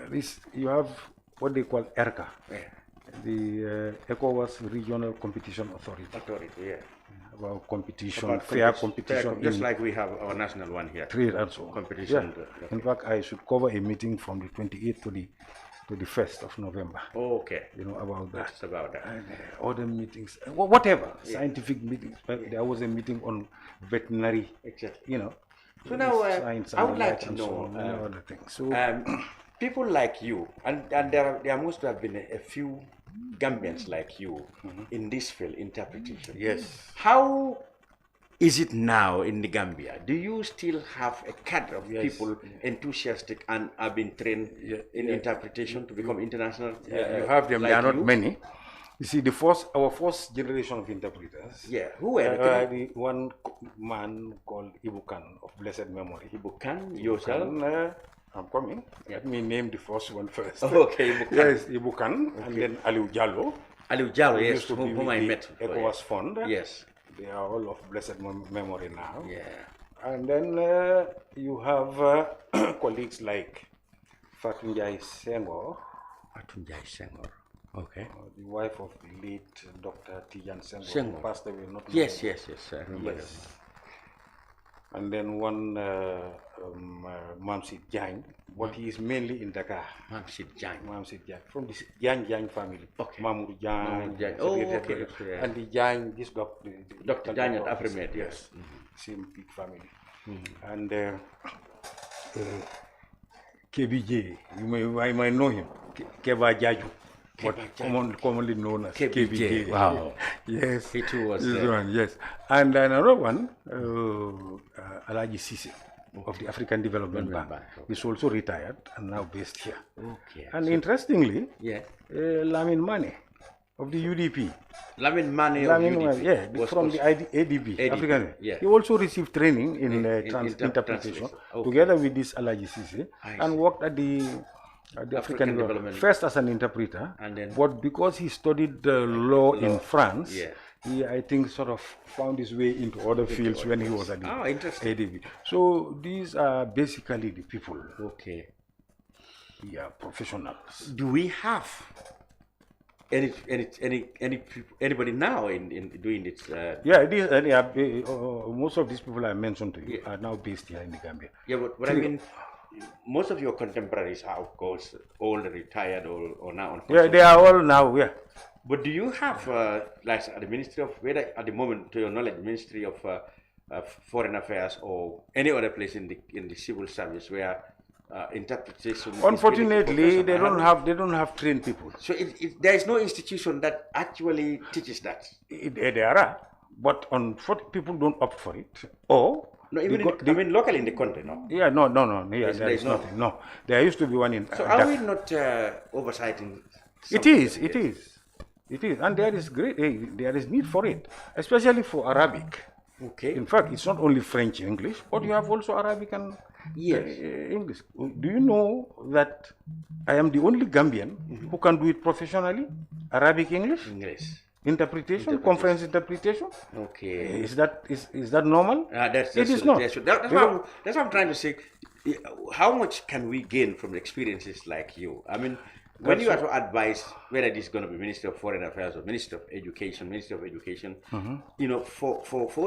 This you have what they call ERCA, the ECOWAS Regional Competition Authority. About competition, fair competition.
Just like we have our national one here.
Trade and so on.
Competition.
In fact, I should cover a meeting from the 28th to the 1st of November.
Okay.
You know about that.
That's about that.
And, other meetings, whatever, scientific meetings. There was a meeting on veterinary,
exactly.
You know.
So now,
science
I would like to
and
know
so on, other things. So,
people like you, and there must have been a few Gambians like you in this field, interpretation.
Yes.
How is it now in the Gambia? Do you still have a cadre of people enthusiastic and have been trained in interpretation to become international?
You have them.
Like
There are not many. You see, our first generation of interpreters.
Yeah, who were
the one man called Ibukan of blessed memory.
Ibukan, yourself?
I'm coming. Let me name the first one first.
Okay, Ibukan.
Yes, Ibukan, and then Aliu Jallo.
Aliu Jallo, yes, whom I met.
ECOWAS Fund.
Yes.
They are all of blessed memory now.
Yeah.
And then you have colleagues like Fatunjai Senghor.
Fatunjai Senghor. Okay.
The wife of the late Dr. Tijan Senghor.
Senghor.
Passed away not long
Yes,
ago.
yes, I remember.
Yes. And then one Mamsid Jang, but he is mainly in Dakar.
Mamsid Jang.
Mamsid Jang, from the Jang family.
Okay.
Mamour Jang.
Oh, okay.
And the Jang, this doctor.
Dr. Jang at Afrimed, yes.
Same big family. And KBJ, you might know him, Keba Jaju. But commonly known as KBJ.
Wow.
Yes.
He too was
this
there.
one, yes. And another one, Alaji Sisi of the African Development Bank. He's also retired and now based here.
Okay.
And interestingly, Lamin Mane of the UDP.
Lamin Mane of UDP.
From the ADB. African.
Yeah.
He also received training in interpretation together with this Alaji Sisi and worked at the African development first as an interpreter, and then, but because he studied law in France, he, I think, sort of found his way into other fields when he was at the ADB. So these are basically the people.
Okay.
Yeah, professionals.
Do we have anybody now in doing this?
Most of these people I mentioned to you are now based here in the Gambia.
Yeah, but what I mean, most of your contemporaries are, of course, old, retired, or now on.
Yeah, they are all now. Yeah.
But do you have, like at the Ministry of, whether at the moment, to your knowledge, Ministry of Foreign Affairs or any other place in the civil service where interpretation?
Unfortunately, they don't have trained people.
So there is no institution that actually teaches that.
There are, but people don't opt for it. Or
no, even I mean locally in the country, no.
Yeah, no. Yeah, there is nothing. No, there used to be one in.
So are we not oversighting?
It is, and there is there is need for it, especially for Arabic.
Okay.
In fact, it's not only French, English, but you have also Arabic and English. Do you know that I am the only Gambian who can do it professionally? Arabic, English. Interpretation, conference interpretation.
Okay.
Is that normal?
It
is not.
That's what I'm trying to say. How much can we gain from experiences like you? I mean, when you are to advise whether it is going to be Minister of Foreign Affairs or Minister of Education, you know, for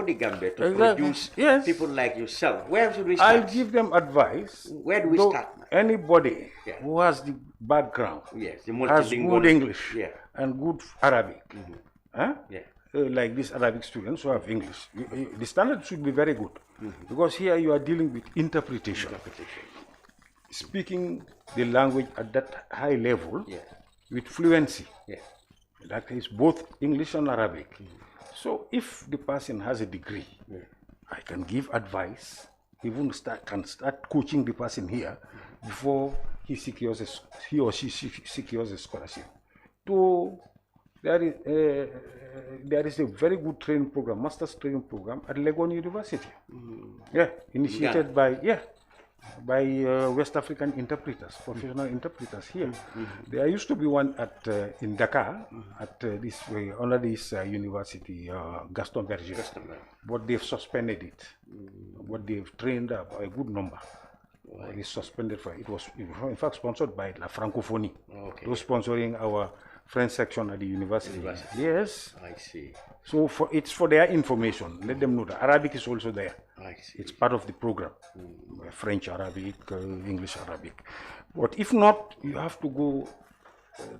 the Gambia to produce people like yourself, where should we start?
I'll give them advice.
Where do we start?
Anybody who has the background, has good English and good Arabic, like these Arabic students who have English, the standard should be very good, because here you are dealing with interpretation. Speaking the language at that high level, with fluency.
Yeah.
That is both English and Arabic. So if the person has a degree, I can give advice, even can start coaching the person here before he or she secures a scholarship. There is a very good training program, master's training program at Legon University. Yeah, initiated by West African interpreters, professional interpreters here. There used to be one at in Dakar at this under this university, Gaston Berger. But they've suspended it. But they've trained up a good number. It is suspended for it was in fact sponsored by La Francophonie. Okay. Those sponsoring our French section at the university. Yes.
I see.
So it's for their information. Let them know that Arabic is also there.
I see.
It's part of the program. French Arabic, English Arabic. But if not, you have to go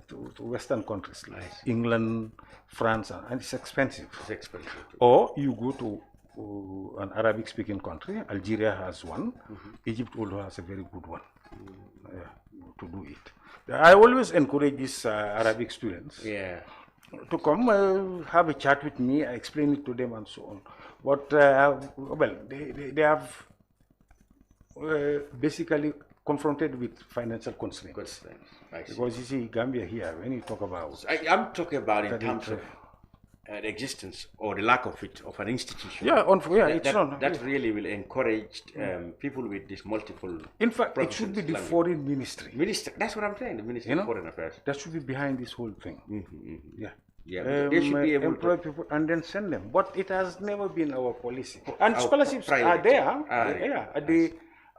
to Western countries like England, France, and it's expensive.
It's expensive.
Or you go to an Arabic-speaking country. Algeria has one. Egypt also has a very good one to do it. I always encourage these Arabic students to come have a chat with me. I explain it to them and so on. But well, they have basically confronted with financial constraints. Because you see, Gambia here, when you talk about,
I'm talking about in terms of the existence or the lack of it of an institution.
That
really will encourage people with this multiple.
In fact, it should be the foreign ministry.
That's what I'm saying. The Ministry of Foreign Affairs.
That should be behind this whole thing.
They should be able
employ people and then send them. But it has never been our policy. And scholarships are there.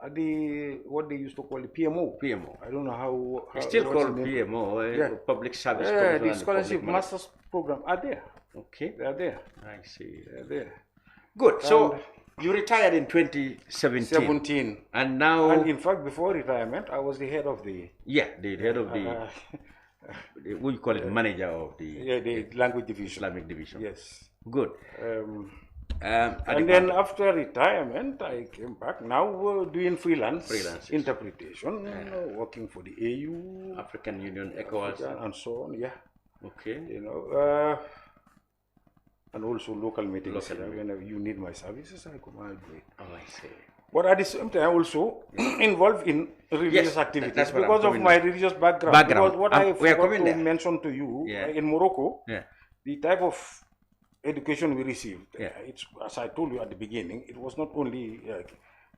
At the what they used to call the PMO.
I
don't know how
it's still called PMO. Public Service.
The scholarship master's program are there.
Okay.
They are there.
I see.
They are there.
Good. So you retired in 2017. And now.
And in fact, before retirement, I was the head of the.
The head of the. What you call it, manager of the.
The language division.
Islamic division.
Yes.
Good.
And then after retirement, I came back. Now we're doing freelance interpretation, working for the AU,
African Union, ECOWAS,
and so on. Yeah.
Okay.
You know, and also local meetings. Whenever you need my services, I come and do it.
Oh, I see.
But at the same time, also involved in religious activities because of my religious background. Because what I forgot to mention to you in Morocco, the type of education we received, it's, as I told you at the beginning, it was not only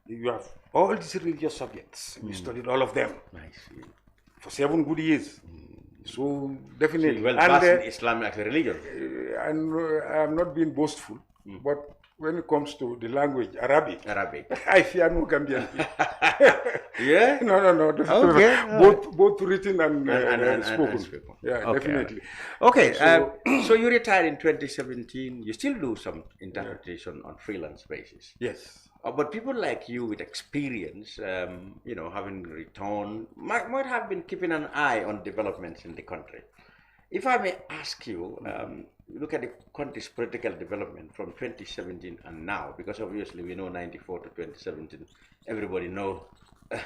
you have all these religious subjects. We studied all of them for 7 good years. So definitely,
so well versed in Islam as a religion.
And I'm not being boastful, but when it comes to the language Arabic, I fear no Gambian. No. Okay. Both written and spoken. Definitely.
Okay. So you retired in 2017. You still do some interpretation on freelance basis.
Yes.
But people like you with experience, having returned, might have been keeping an eye on developments in the country. If I may ask you, look at the country's political development from 2017 and now, because obviously we know 94 to 2017, everybody knows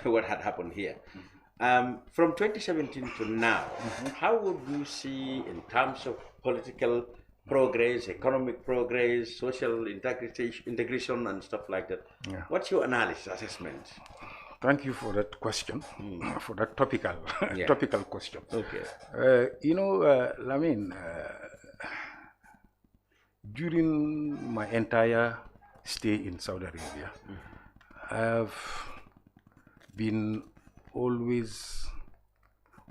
what had happened here. From 2017 to now, how would you see in terms of political progress, economic progress, social integration and stuff like that? What's your analysis, assessment?
Thank you for that question, for that topical question.
Okay.
Lamin, during my entire stay in Saudi Arabia, I have been always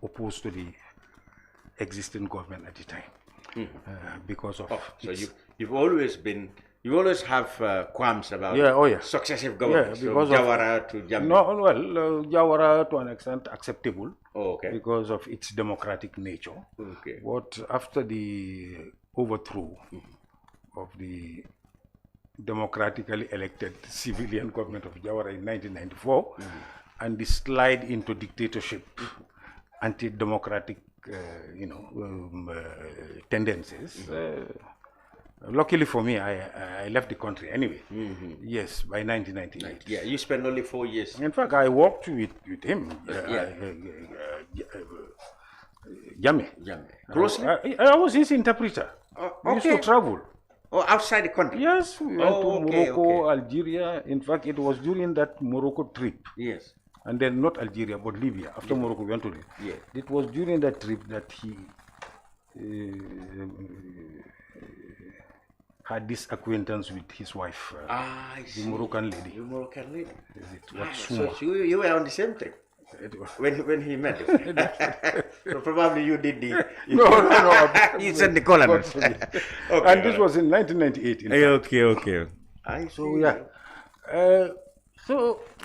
opposed to the existing government at the time because of.
So you've always been. You always have qualms about successive governments,
because
from Jawara to Jambi.
Jawara to an extent acceptable because of its democratic nature.
Okay.
But after the overthrow of the democratically elected civilian government of Jawara in 1994 and the slide into dictatorship, anti-democratic tendencies, luckily for me, I left the country anyway. Yes, by 1998.
Yeah, you spent only 4 years.
In fact, I worked with him
Jame.
Closely?
I was his interpreter. We used to travel.
Oh, outside the country?
Yes, we went to Morocco, Algeria. In fact, it was during that Morocco trip.
Yes.
And then not Algeria, but Libya. After Morocco, we went to Libya.
Yeah.
It was during that trip that he had this acquaintance with his wife, the Moroccan lady.
The Moroccan lady.
So
you were on the same trip when he met you. So probably you did the.
No.
You sent the columns.
And this was in 1998.
Okay.
So yeah.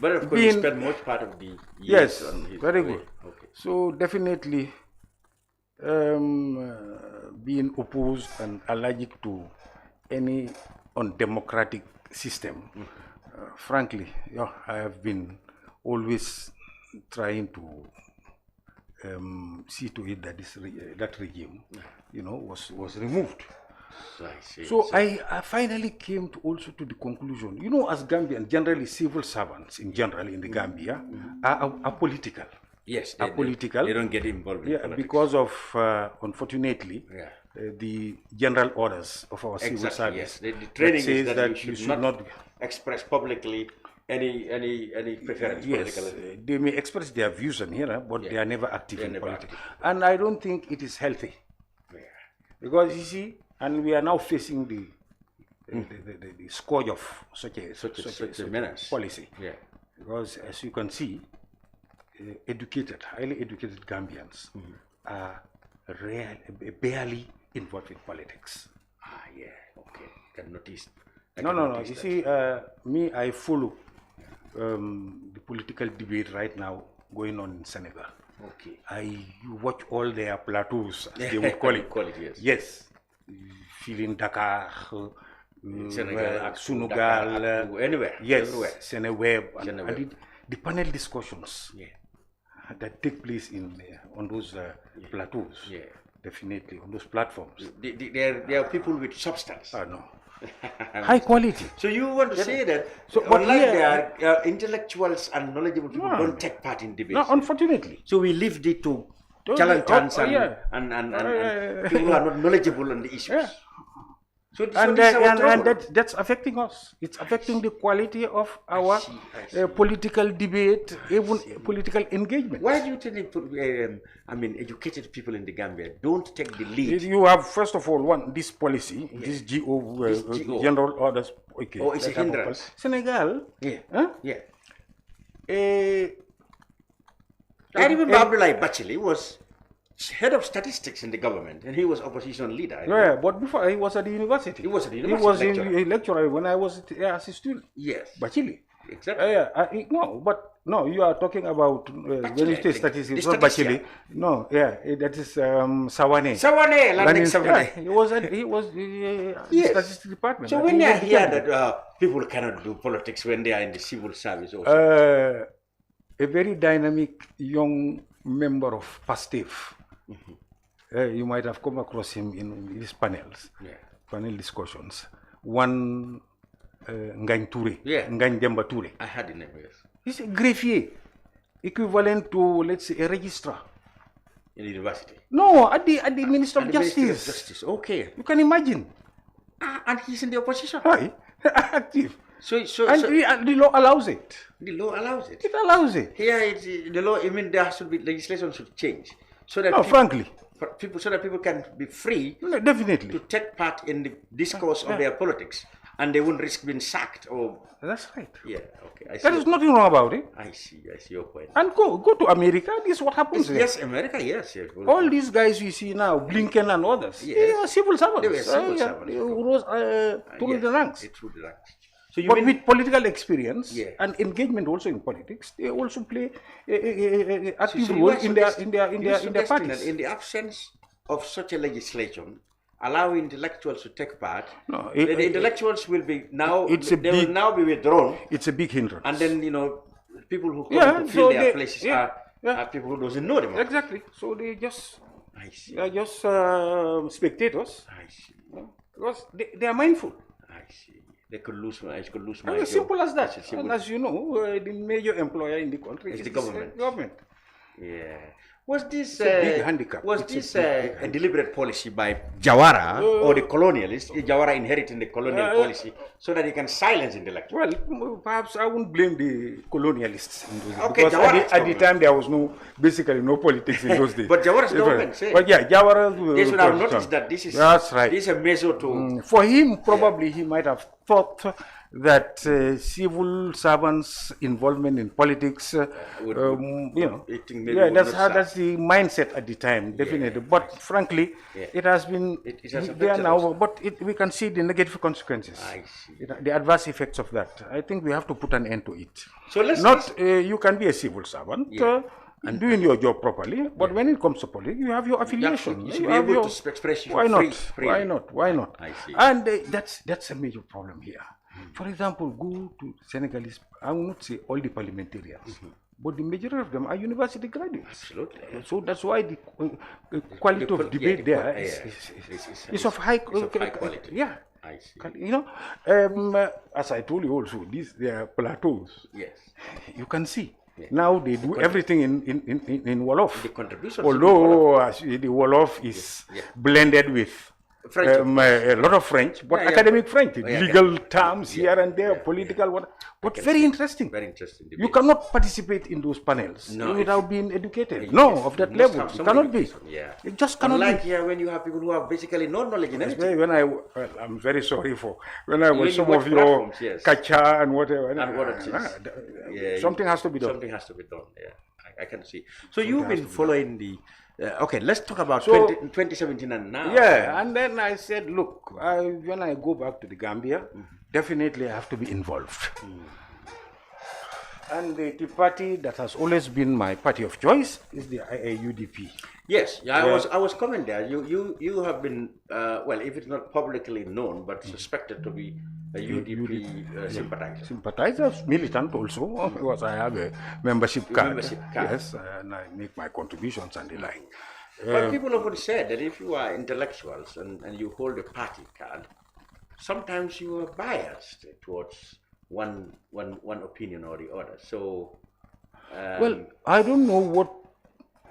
But of course, you spent much part of the years on his
very
way.
good.
Okay.
So definitely being opposed and allergic to any undemocratic system. Frankly, I have been always trying to see to it that that regime, was removed. So I finally came also to the conclusion, as Gambian, generally civil servants in general in the Gambia are political.
Yes,
political.
They don't get involved in politics.
Because of, unfortunately, the general orders of our civil service.
Yes. The training
says
is that you should
not
express publicly any preference politically.
They may express their views on here, but they are never active in politics. And I don't think it is healthy. Because you see, and we are now facing the scourge of such a
menace
policy. Because as you can see, highly educated Gambians are barely involved in politics.
Can notice.
No. You see, me, I follow the political debate right now going on in Senegal. I watch all their plateaus, as they would call it. Yes. Feeling Dakar, Senegal,
anywhere.
Yes,
everywhere.
Seneweb, and the panel discussions that take place on those plateaus. Definitely on those platforms.
There are people with substance.
No. High quality.
So you want to say that,
but
unlike there are intellectuals and knowledgeable people don't take part in debates.
No, unfortunately.
So we leave it to charlatans and people who are not knowledgeable on the issues.
That's affecting us. It's affecting the quality of our political debate, even political engagement.
Why do you think educated people in the Gambia don't take the lead?
You have, first of all, this policy, this GO, General Orders. Okay.
Oh, it's a hindrance.
Senegal.
I remember Abdoulaye Bacheli was head of statistics in the government, and he was opposition leader.
But before he was at the university.
He was at the university.
He was a lecturer when I was as a student.
Yes.
Bacheli.
Exactly.
No, you are talking about when you say statistics, not Bacheli. No, that is Sawane.
Sawane.
He was statistics department.
So when I hear that people cannot do politics when they are in the civil service also.
A very dynamic young member of PASTEF. You might have come across him in these panels, panel discussions. One Ngagne Touré, Ngagne Demba Touré.
I had the name, yes.
He's a greffier, equivalent to, let's say, a registrar.
In the university?
No, at the Minister of Justice.
Ministry of Justice, okay.
You can imagine.
And he's in the opposition?
Active.
So
the law allows it.
The law allows it?
It allows it.
Here, the law, there should be, legislation should change. So that
frankly.
So that people can be free
definitely
to take part in the discourse of their politics, and they won't risk being sacked or...
That's right.
Yeah, okay. I see.
There is nothing wrong about it.
I see your point.
And go to America, this is what happens there.
Yes, America, yes.
All these guys you see now, Blinken and others, they are civil servants.
They were civil servants.
They rose through the ranks.
Through the ranks.
But with political experience and engagement also in politics, they also play an active role in their parties.
In the absence of such a legislation, allowing intellectuals to take part, the intellectuals will be now will now be withdrawn.
It's a big hindrance.
And then people who come to fill their places are people who doesn't know them.
Exactly. So they just are just spectators.
I see.
Because they are mindful.
I see. They could lose my
as simple as that. And as you know, the major employer in the country is
the government.
Government.
Yeah.
Was this
a big handicap.
Was
It's
this
a
a deliberate policy by Jawara or the colonialists? Jawara inheriting the colonial policy so that he can silence intellectuals?
Well, perhaps I wouldn't blame the colonialists in those days.
Okay,
because at the time there was basically no politics in those days.
But Jawara's government said.
But yeah, Jawara.
They should have noticed that this is.
That's right.
This is a measure to.
For him, probably he might have thought that civil servants' involvement in politics, that's the mindset at the time, definitely. But frankly, it has been there now. But we can see the negative consequences, the adverse effects of that. I think we have to put an end to it. So you can be a civil servant. And doing your job properly, but when it comes to politics, you have your affiliation.
You should be able to express your
Why not?
freely.
Why not? Why not?
I see.
And that's a major problem here. For example, go to Senegalese. I will not say all the parliamentarians, but the majority of them are university graduates.
Absolutely.
So that's why the quality of debate there is of high quality. Yeah.
I see.
As I told you also, they are plateaus.
Yes.
You can see. Now they do everything in Wolof.
The contributions.
Although the Wolof is blended with
French,
a lot of French, but academic French, legal terms here and there, political, but very interesting.
Very interesting.
You cannot participate in those panels without being educated. Of that level. You cannot be. It just cannot be.
Unlike here, when you have people who have basically no knowledge in anything.
I'm very sorry for when I was some of your kacha and whatever. Something has to be done.
Something has to be done. Yeah, I can see. So you've been following the. Okay, let's talk about 2017 and now.
Yeah, and then I said, look, when I go back to the Gambia, definitely I have to be involved. And the party that has always been my party of choice is the UDP.
Yes, I was coming there. You have been well, if it's not publicly known, but suspected to be a UDP sympathizer.
Sympathizer, militant also, because I have a membership card. Yes, and I make my contributions and the like.
But people have already said that if you are intellectuals and you hold a party card, sometimes you are biased towards one opinion or the other. So,
well, I don't know what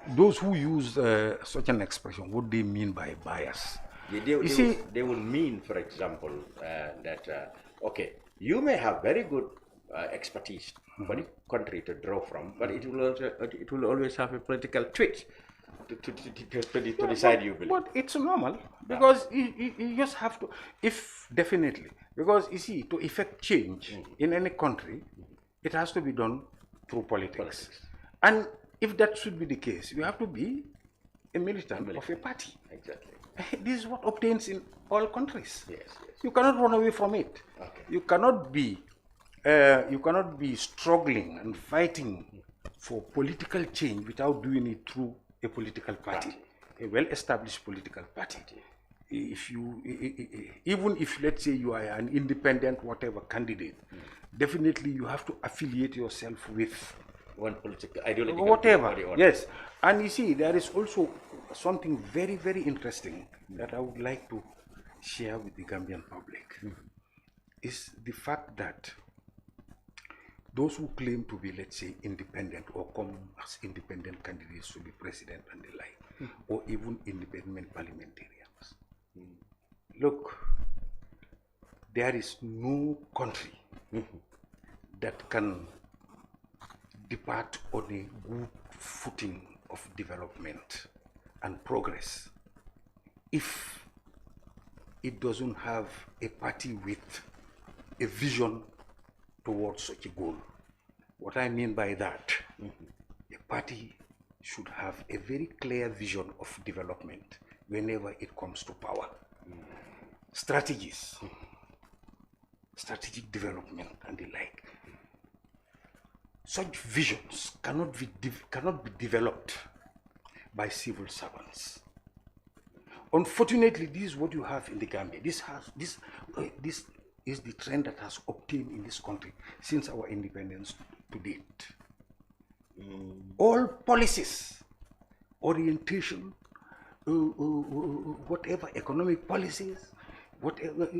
those who use such an expression, what they mean by bias.
They will mean, for example, that okay, you may have very good expertise for the country to draw from, but it will always have a political twist to decide you believe.
But it's normal because you just have to, definitely, because you see, to effect change in any country, it has to be done through politics. And if that should be the case, you have to be a militant of a party.
Exactly.
This is what obtains in all countries.
Yes.
You cannot run away from it.
Okay.
You cannot be struggling and fighting for political change without doing it through a political party, a well-established political party. Even if let's say you are an independent whatever candidate, definitely you have to affiliate yourself with
one political ideology,
whatever. Yes, and you see, there is also something very, very interesting that I would like to share with the Gambian public. Is the fact that those who claim to be, let's say, independent or come as independent candidates to be president and the like, or even independent parliamentarians. Look, there is no country that can depart on a good footing of development and progress if it doesn't have a party with a vision towards such a goal. What I mean by that, a party should have a very clear vision of development whenever it comes to power. Strategies, strategic development and the like. Such visions cannot be developed by civil servants. Unfortunately, this is what you have in the Gambia. This is the trend that has obtained in this country since our independence to date. All policies, orientation, whatever economic policies, whatever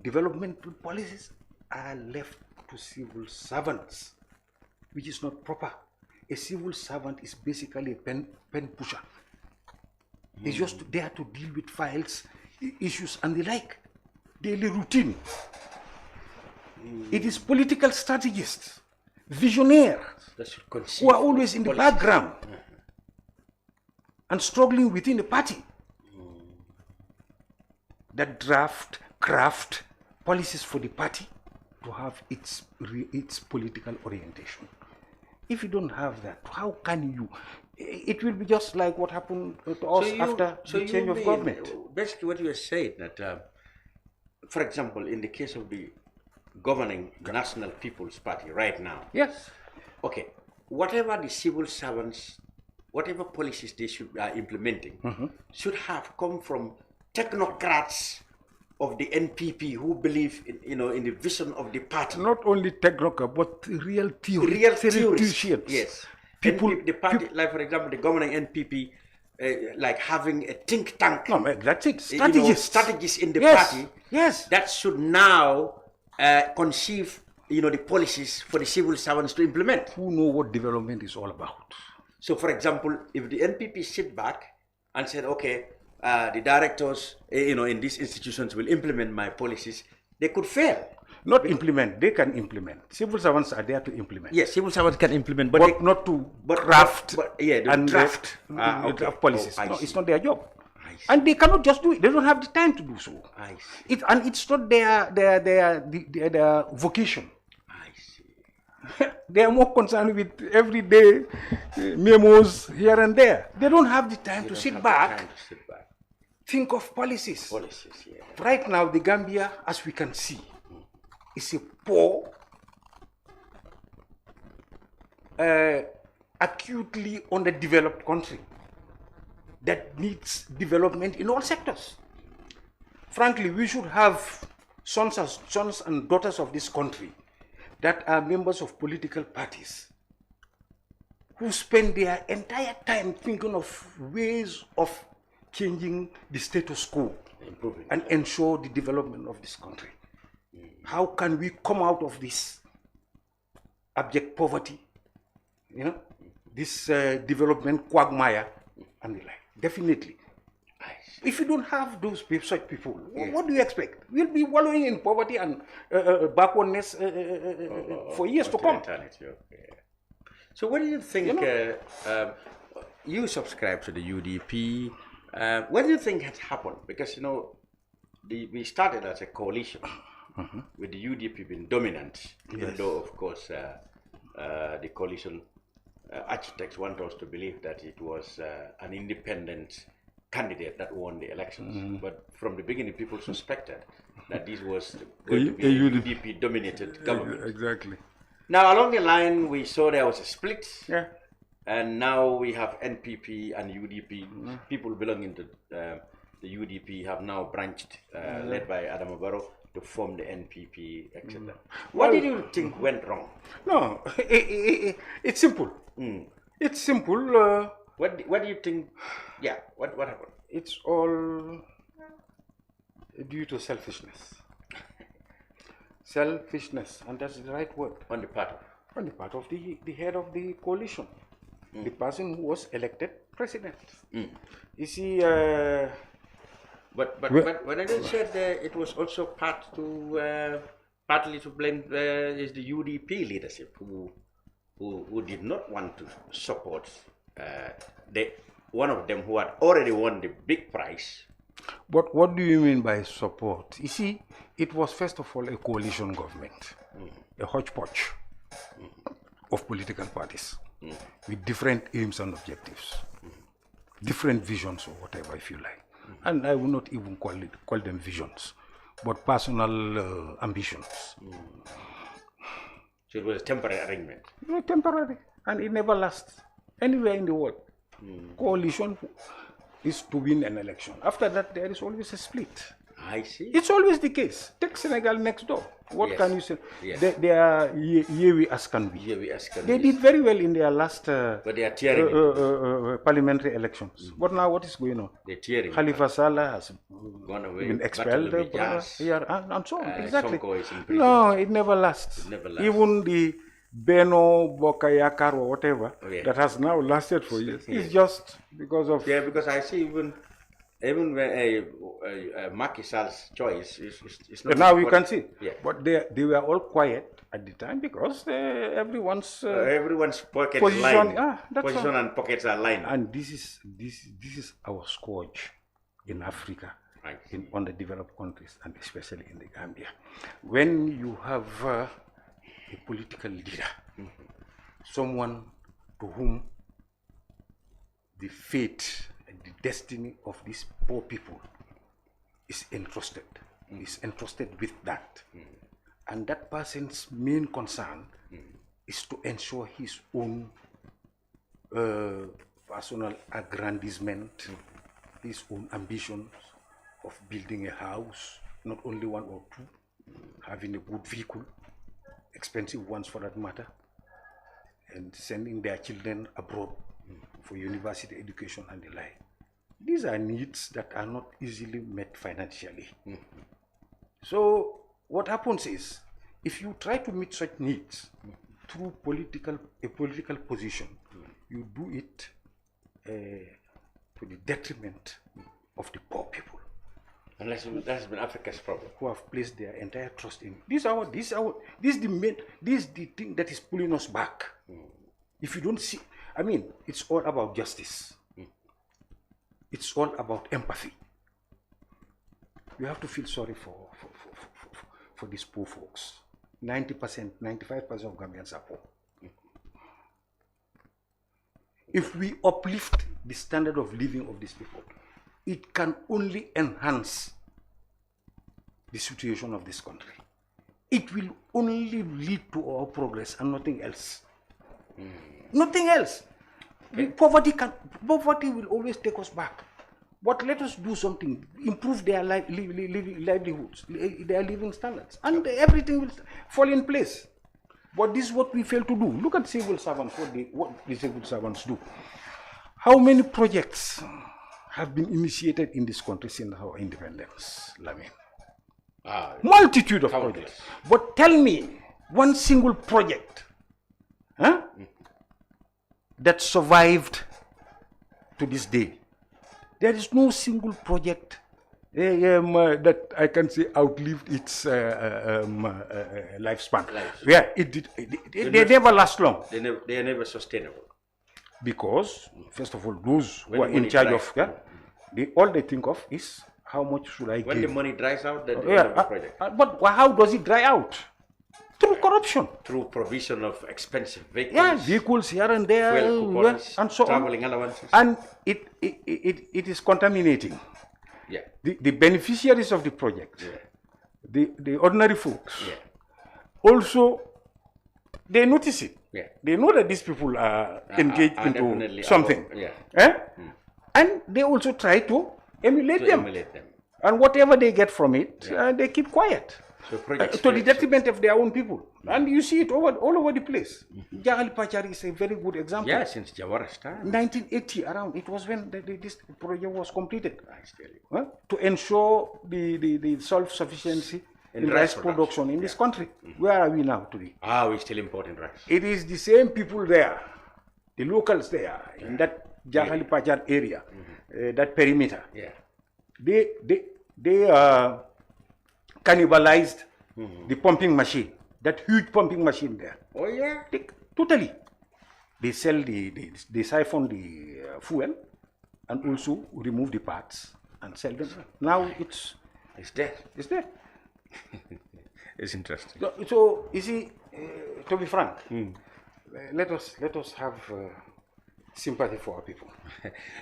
developmental policies are left to civil servants, which is not proper. a civil servant is basically a pen pusher. He's just there to deal with files, issues, and the like. Daily routine. It is political strategists, visionaires, who are always in the background and struggling within the party that craft policies for the party to have its political orientation. If you don't have that, how can you? It will be just like what happened to us after the change of government.
Basically, what you are saying that, for example, in the case of the governing National People's Party right now.
Yes.
Okay. Whatever the civil servants, whatever policies they should are implementing, should have come from technocrats of the NPP who believe in the vision of the party.
Not only technocrats, but real theorists.
Yes.
People,
the party, like for example, the governing NPP, like having a think tank.
No, that's it. Strategists
in the party.
Yes.
That should now conceive, the policies for the civil servants to implement.
Who know what development is all about?
So, for example, if the NPP sit back and said, okay, the directors, in these institutions will implement my policies, they could fail.
Not implement, they can implement. Civil servants are there to implement.
Yes, civil servants can implement,
but not to craft and draft policies.
Oh,
no, it's not their job. And they cannot just do it. They don't have the time to do so.
I see.
And it's not their vocation.
I see.
They are more concerned with everyday memos here and there. They don't have the time to sit back, think of policies.
Yeah.
Right now, the Gambia, as we can see, is a poor, acutely underdeveloped country that needs development in all sectors. Frankly, we should have sons and daughters of this country that are members of political parties who spend their entire time thinking of ways of changing the status quo and ensure the development of this country. How can we come out of this abject poverty, this development quagmire and the like? Definitely. If you don't have those such people, what do you expect? We'll be wallowing in poverty and backwardness for years to come.
So what do you think, you subscribe to the UDP, what do you think has happened? Because, we started as a coalition with the UDP being dominant, even though, of course, the coalition architects want us to believe that it was an independent candidate that won the elections. But from the beginning, people suspected that this was going to be a UDP-dominated government.
Exactly.
Now, along the line, we saw there was a split. Yeah. And now we have NPP and UDP. People belonging to the UDP have now branched, led by Adama Barrow, to form the NPP, etc. What did you think went wrong?
No, it's simple. It's simple.
What do you think? Yeah, what happened?
It's all due to selfishness. Selfishness, and that's the right word.
On the part
of the head of the coalition, the person who was elected president. You see.
But when I said it was also partly to blame is the UDP leadership who did not want to support one of them who had already won the big prize.
But what do you mean by support? You see, it was first of all a coalition government, a hodgepodge of political parties with different aims and objectives, different visions or whatever, if you like. And I will not even call them visions, but personal ambitions.
So it was a temporary arrangement?
Temporary, and it never lasts anywhere in the world. Coalition is to win an election. After that, there is always a split.
I see.
It's always the case. Take Senegal next door. What can you say?
Yes.
They are yewi as can be.
They
did very well in their last
but they are tearing
parliamentary elections. But now what is going on?
They're tearing.
Khalifa Saleh has
gone away,
been expelled, and so on. Exactly.
Sonko is in prison.
No, it never lasts.
It never lasts.
Even the Beno, Bokayakar, or whatever,
Yeah.
that has now lasted for years.
Yeah.
It's just because of...
Yeah, because I see even when Macky Sall's choice is not...
Now you can see.
Yeah.
But they were all quiet at the time because everyone's...
everyone's pockets
position,
lined.
that's
Position
all.
and pockets are lined.
And this is our scourge in Africa, in underdeveloped countries, and especially in the Gambia. When you have a political leader, someone to whom the fate and the destiny of these poor people is entrusted, is entrusted with that. And that person's main concern is to ensure his own personal aggrandizement, his own ambitions of building a house, not only one or two, having a good vehicle, expensive ones for that matter, and sending their children abroad for university education and the like. These are needs that are not easily met financially. So what happens is, if you try to meet such needs through a political position, you do it to the detriment of the poor people.
And that's been Africa's problem.
Who have placed their entire trust in. This is the thing that is pulling us back. If you don't see, I mean, it's all about justice. It's all about empathy. You have to feel sorry for these poor folks. 90%, 95% of Gambians are poor. If we uplift the standard of living of these people, it can only enhance the situation of this country. It will only lead to our progress and nothing else. Nothing else. Poverty will always take us back. But let us do something, improve their livelihoods, their living standards, and everything will fall in place. But this is what we fail to do. Look at civil servants, what the civil servants do. How many projects have been initiated in this country since our independence, Lamin? Multitude of projects. But tell me one single project that survived to this day. There is no single project that I can say outlived its lifespan. Yeah, they never last long.
They are never sustainable.
Because, first of all, those who are in charge of, all they think of is how much should I give.
When the money dries out, then they have the project.
But how does it dry out? Through corruption.
Through provision of expensive vehicles.
Yeah, vehicles here and there, and so
traveling
on.
allowances.
And it is contaminating.
Yeah.
The beneficiaries of the project, the ordinary folks, also, they notice it.
Yeah.
They know that these people are engaged into something. And they also try to emulate them. And whatever they get from it, they keep quiet.
So
to the detriment of their own people. And you see it all over the place. Jahal Pachari is a very good example.
Yeah, since Jawara's time.
1980 around, it was when this project was completed. To ensure the self-sufficiency in rice production in this country. Where are we now today?
We're still importing rice.
It is the same people there, the locals there, in that Jahal Pachar area, that perimeter. They cannibalized the pumping machine, that huge pumping machine there.
Oh yeah?
Totally. They sell they siphon the fuel and also remove the parts and sell them. Now it's
dead.
It's dead.
It's interesting.
So you see, to be frank, let us have sympathy for our people.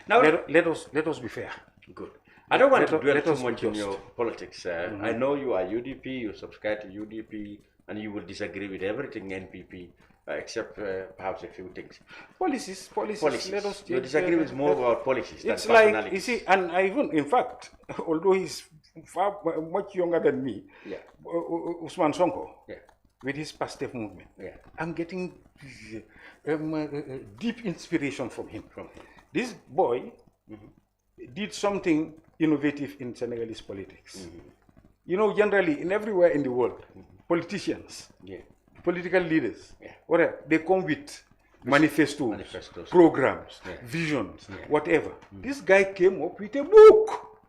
Now let us be fair.
Good. I don't want to dwell too much in your politics. I know you are UDP, you subscribe to UDP, and you will disagree with everything NPP, except perhaps a few things.
Policies. Let us
your disagreement is more about policies than
it's like,
personalities.
you see, and I even, in fact, although he's much younger than me, Usman Sonko, with his Pastef movement, I'm getting deep inspiration from him. This boy did something innovative in Senegalese politics. You know, generally, in everywhere in the world, politicians political leaders, whatever, they come with manifestos, programs, visions, whatever. This guy came up with a book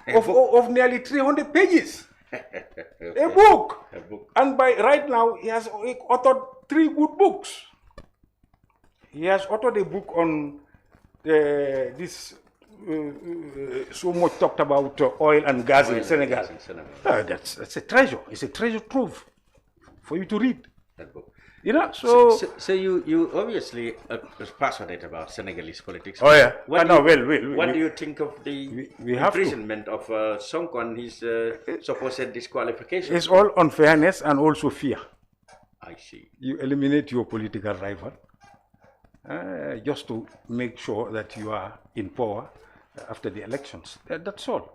of nearly 300 pages. A book. And by right now, he has authored 3 good books. He has authored a book on this so much talked about oil and gas in Senegal. That's a treasure. It's a treasure trove for you to read.
That book.
You know, so
you obviously are passionate about Senegalese politics.
Oh yeah.
What do you think of the
we have
imprisonment of Sonko and his supposed disqualification?
It's all unfairness and also fear.
I see.
You eliminate your political rival just to make sure that you are in power after the elections. That's all.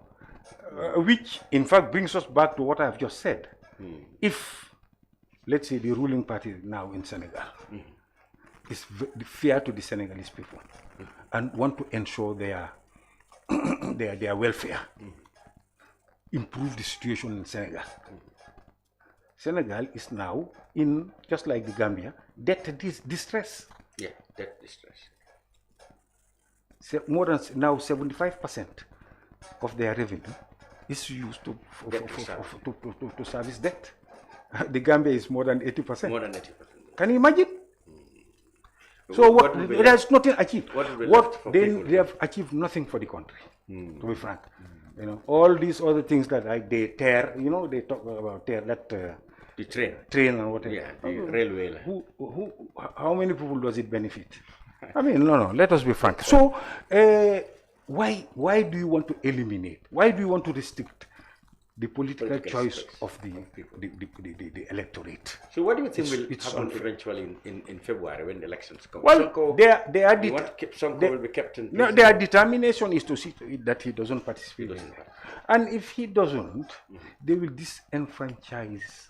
Which, in fact, brings us back to what I have just said. If, let's say, the ruling party now in Senegal is fair to the Senegalese people and want to ensure their welfare, improve the situation in Senegal. Senegal is now in, just like the Gambia, debt distress.
Yeah, debt distress.
More than now 75% of their revenue is used to service debt. The Gambia is more than 80%.
More than 80%.
Can you imagine? So there's nothing achieved. They have achieved nothing for the country, to be frank. You know, all these other things that like they tear, you know, they talk about tear that
the train
and whatever.
Yeah, the railway.
How many people does it benefit? I mean, no, let us be frank. So why do you want to eliminate? Why do you want to restrict the political choice of the electorate?
So what do you think will happen eventually in February when the elections come?
Well,
Sonko, will be kept in
no, their determination is to see to it that he doesn't participate in that. And if he doesn't, they will disenfranchise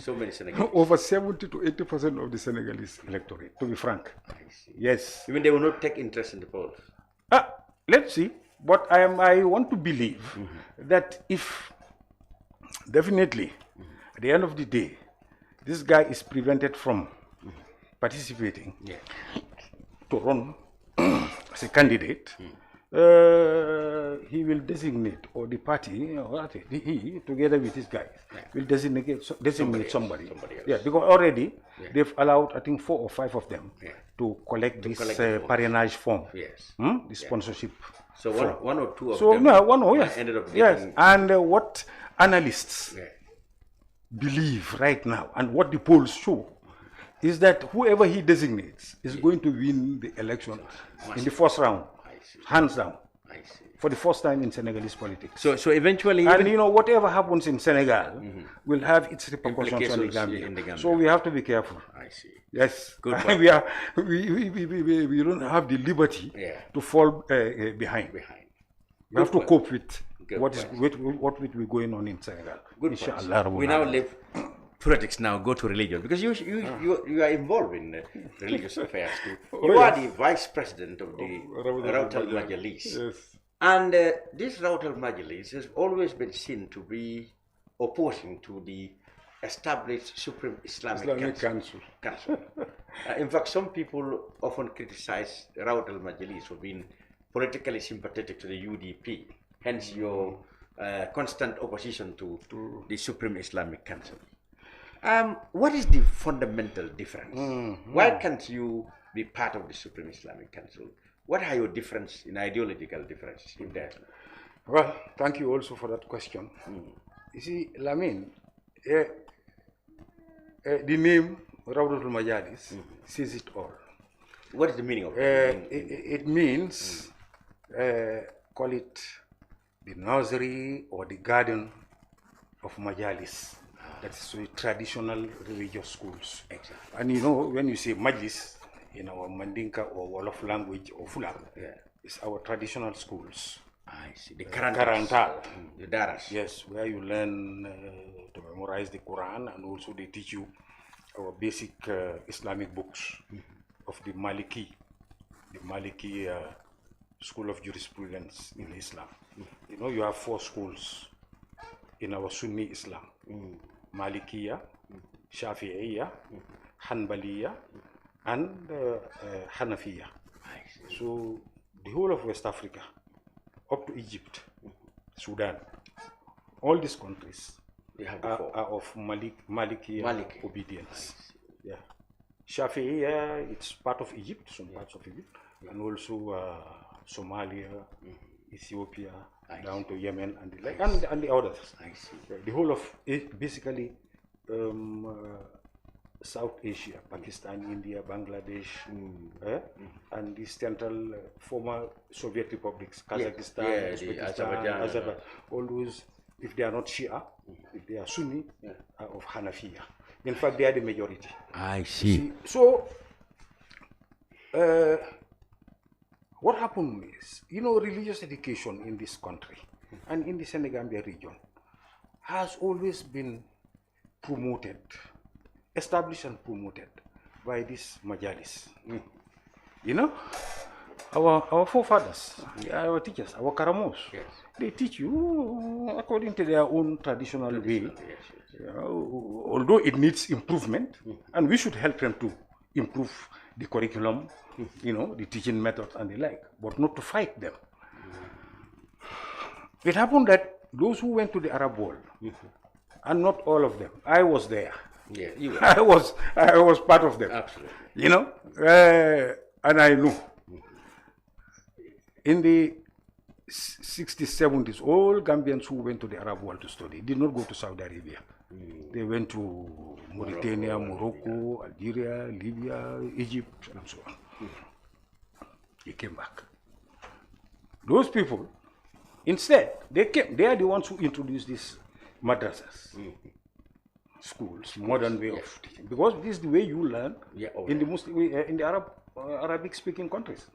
so many Senegalese.
Over 70 to 80% of the Senegalese electorate, to be frank.
I see.
Yes.
Even they will not take interest in the polls.
Let's see. But I want to believe that if definitely at the end of the day, this guy is prevented from participating to run as a candidate, he will designate, or the party, he together with his guys, will designate somebody. Yeah, because already they've allowed, I think, 4 or 5 of them to collect this parrainage form.
Yes.
The sponsorship.
So one or two of
them.
No,
one or yes.
Ended up getting,
yes. And what analysts believe right now, and what the polls show, is that whoever he designates is going to win the election in the first round, hands down, for the first time in Senegalese politics.
So eventually,
and you know, whatever happens in Senegal will have its repercussions on the Gambia. So we have to be careful.
I see.
Yes,
good.
we don't have the liberty to fall behind. We have to cope with what will be going on in Senegal.
Good. Inshallah. We now leave politics. Now go to religion, because you are involved in religious affairs too. You are the vice president of the Rawat al Majlis. Yes. And this Rawat al Majlis has always been seen to be opposing to the established Supreme Islamic Council. In fact, some people often criticize Rawat al Majlis for being politically sympathetic to the UDP, hence your constant opposition to the Supreme Islamic Council. What is the fundamental difference? Why can't you be part of the Supreme Islamic Council? What are your difference in ideological differences in that?
Well, thank you also for that question. You see, Lamin, the name Rawdatul Majalis says it all.
What is the meaning of it?
It means, call it the nursery or the garden of Majalis. That's the traditional religious schools. Exactly. And you know, when you say Majlis in our Mandinka or Wolof language or Fulam, it's our traditional schools.
I see. The
Karantal.
The Daras.
Yes, where you learn to memorize the Quran, and also they teach you our basic Islamic books of the Maliki school of jurisprudence in Islam. You know, you have 4 schools in our Sunni Islam. Malikiya, Shafi'iyya, Hanbaliyya, and Hanafiyya. So the whole of West Africa, up to Egypt, Sudan, all these countries are of Maliki obedience. Yeah. Shafi'iyya, it's part of Egypt, some parts of Egypt, and also Somalia, Ethiopia, down to Yemen, and the like, and the others. The whole of it, basically South Asia, Pakistan, India, Bangladesh, and the central former Soviet republics, Kazakhstan, Uzbekistan, Azerbaijan, all those, if they are not Shia, if they are Sunni, are of Hanafiya. In fact, they are the majority.
I see.
So, what happened is, religious education in this country and in the Senegambia region has always been promoted, established and promoted by these majalis. Our forefathers, our teachers, our karamos, they teach you according to their own traditional way. Although it needs improvement, and we should help them to improve the curriculum, the teaching methods and the like, but not to fight them. It happened that those who went to the Arab world, and not all of them, I was there.
Yeah, you were.
I was part of them.
Absolutely.
And I know. In the 60s, 70s, all Gambians who went to the Arab world to study did not go to Saudi Arabia. They went to Mauritania, Morocco, Algeria, Libya, Egypt, and so on. They came back. Those people, instead, they are the ones who introduced these madrasas, schools, modern way of teaching. Because this is the way you learn in the Muslim, in the Arabic-speaking countries.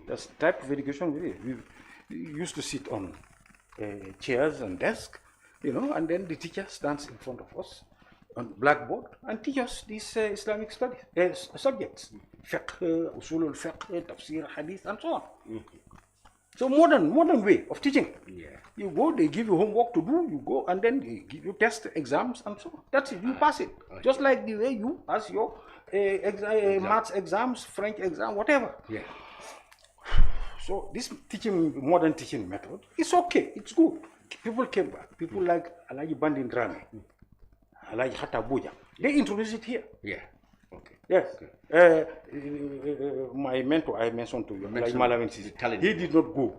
That's the type of education we did. We used to sit on chairs and desks, and then the teacher stands in front of us on blackboard and teach us these Islamic studies, subjects, fiqh, usul al-fiqh, tafsir, hadith, and so on. So modern way of teaching. You go, they give you homework to do, you go, and then they give you test exams and so on. That's it, you pass it. Just like the way you pass your maths exams, French exam, whatever. So this modern teaching method, it's okay, it's good. People came back. People like Alaji Bandin Drame, Alaji Hatta Buja. They introduced it here. Yes. My mentor, I mentioned to you, like Malamin Sisi, he did not go,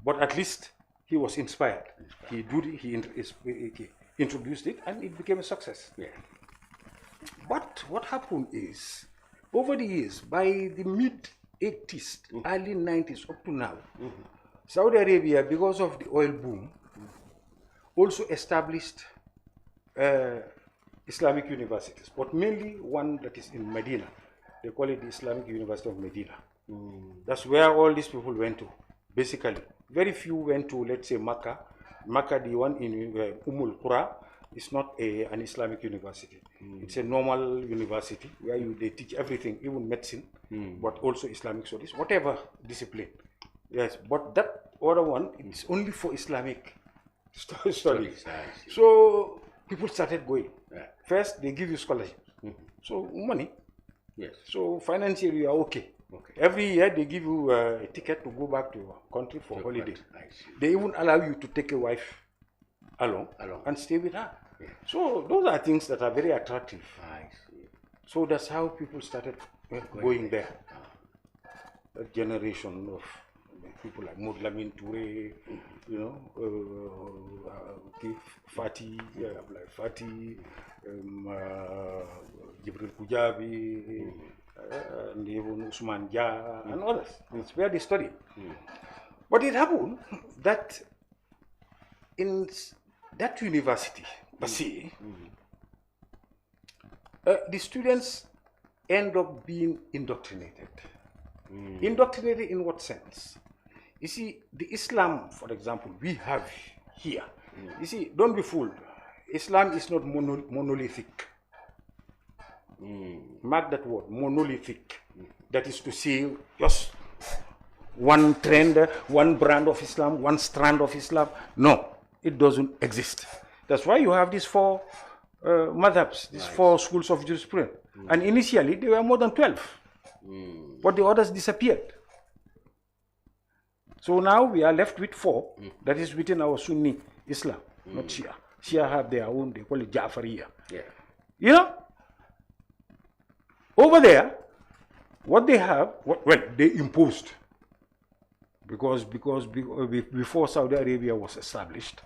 but at least he was inspired. He introduced it, and it became a success. But what happened is, over the years, by the mid-80s, early 90s, up to now, Saudi Arabia, because of the oil boom, also established Islamic universities, but mainly one that is in Medina. They call it the Islamic University of Medina. That's where all these people went to, basically. Very few went to, let's say, Makkah. Makkah, the one in Umul Qura, is not an Islamic university. It's a normal university where they teach everything, even medicine, but also Islamic studies, whatever discipline. Yes, but that other one is only for Islamic studies. So people started going. First, they give you scholarship. So money. So financially, you are okay. Every year, they give you a ticket to go back to your country for holiday. They even allow you to take a wife along and stay with her. So those are things that are very attractive. So that's how people started going there. A generation of people like Modou Lamin Fati, Fati, Jibril Kujabi, and even Usman Jah, and others. It's where they study. But it happened that in that university, Basi, the students end up being indoctrinated. Indoctrinated in what sense? You see, the Islam, for example, we have here. You see, don't be fooled. Islam is not monolithic. Mark that word, monolithic. That is to say, just one trend, one brand of Islam, one strand of Islam. No, it doesn't exist. That's why you have these four
madhabs, these 4 schools of jurisprudence. And initially, there were more than 12. But the others disappeared. So now we are left with 4, that is within our Sunni Islam, not Shia. Shia have their own, they call it Ja'fariya.
Yeah.
You know, over there, what they have, well, they imposed. Because before Saudi Arabia was established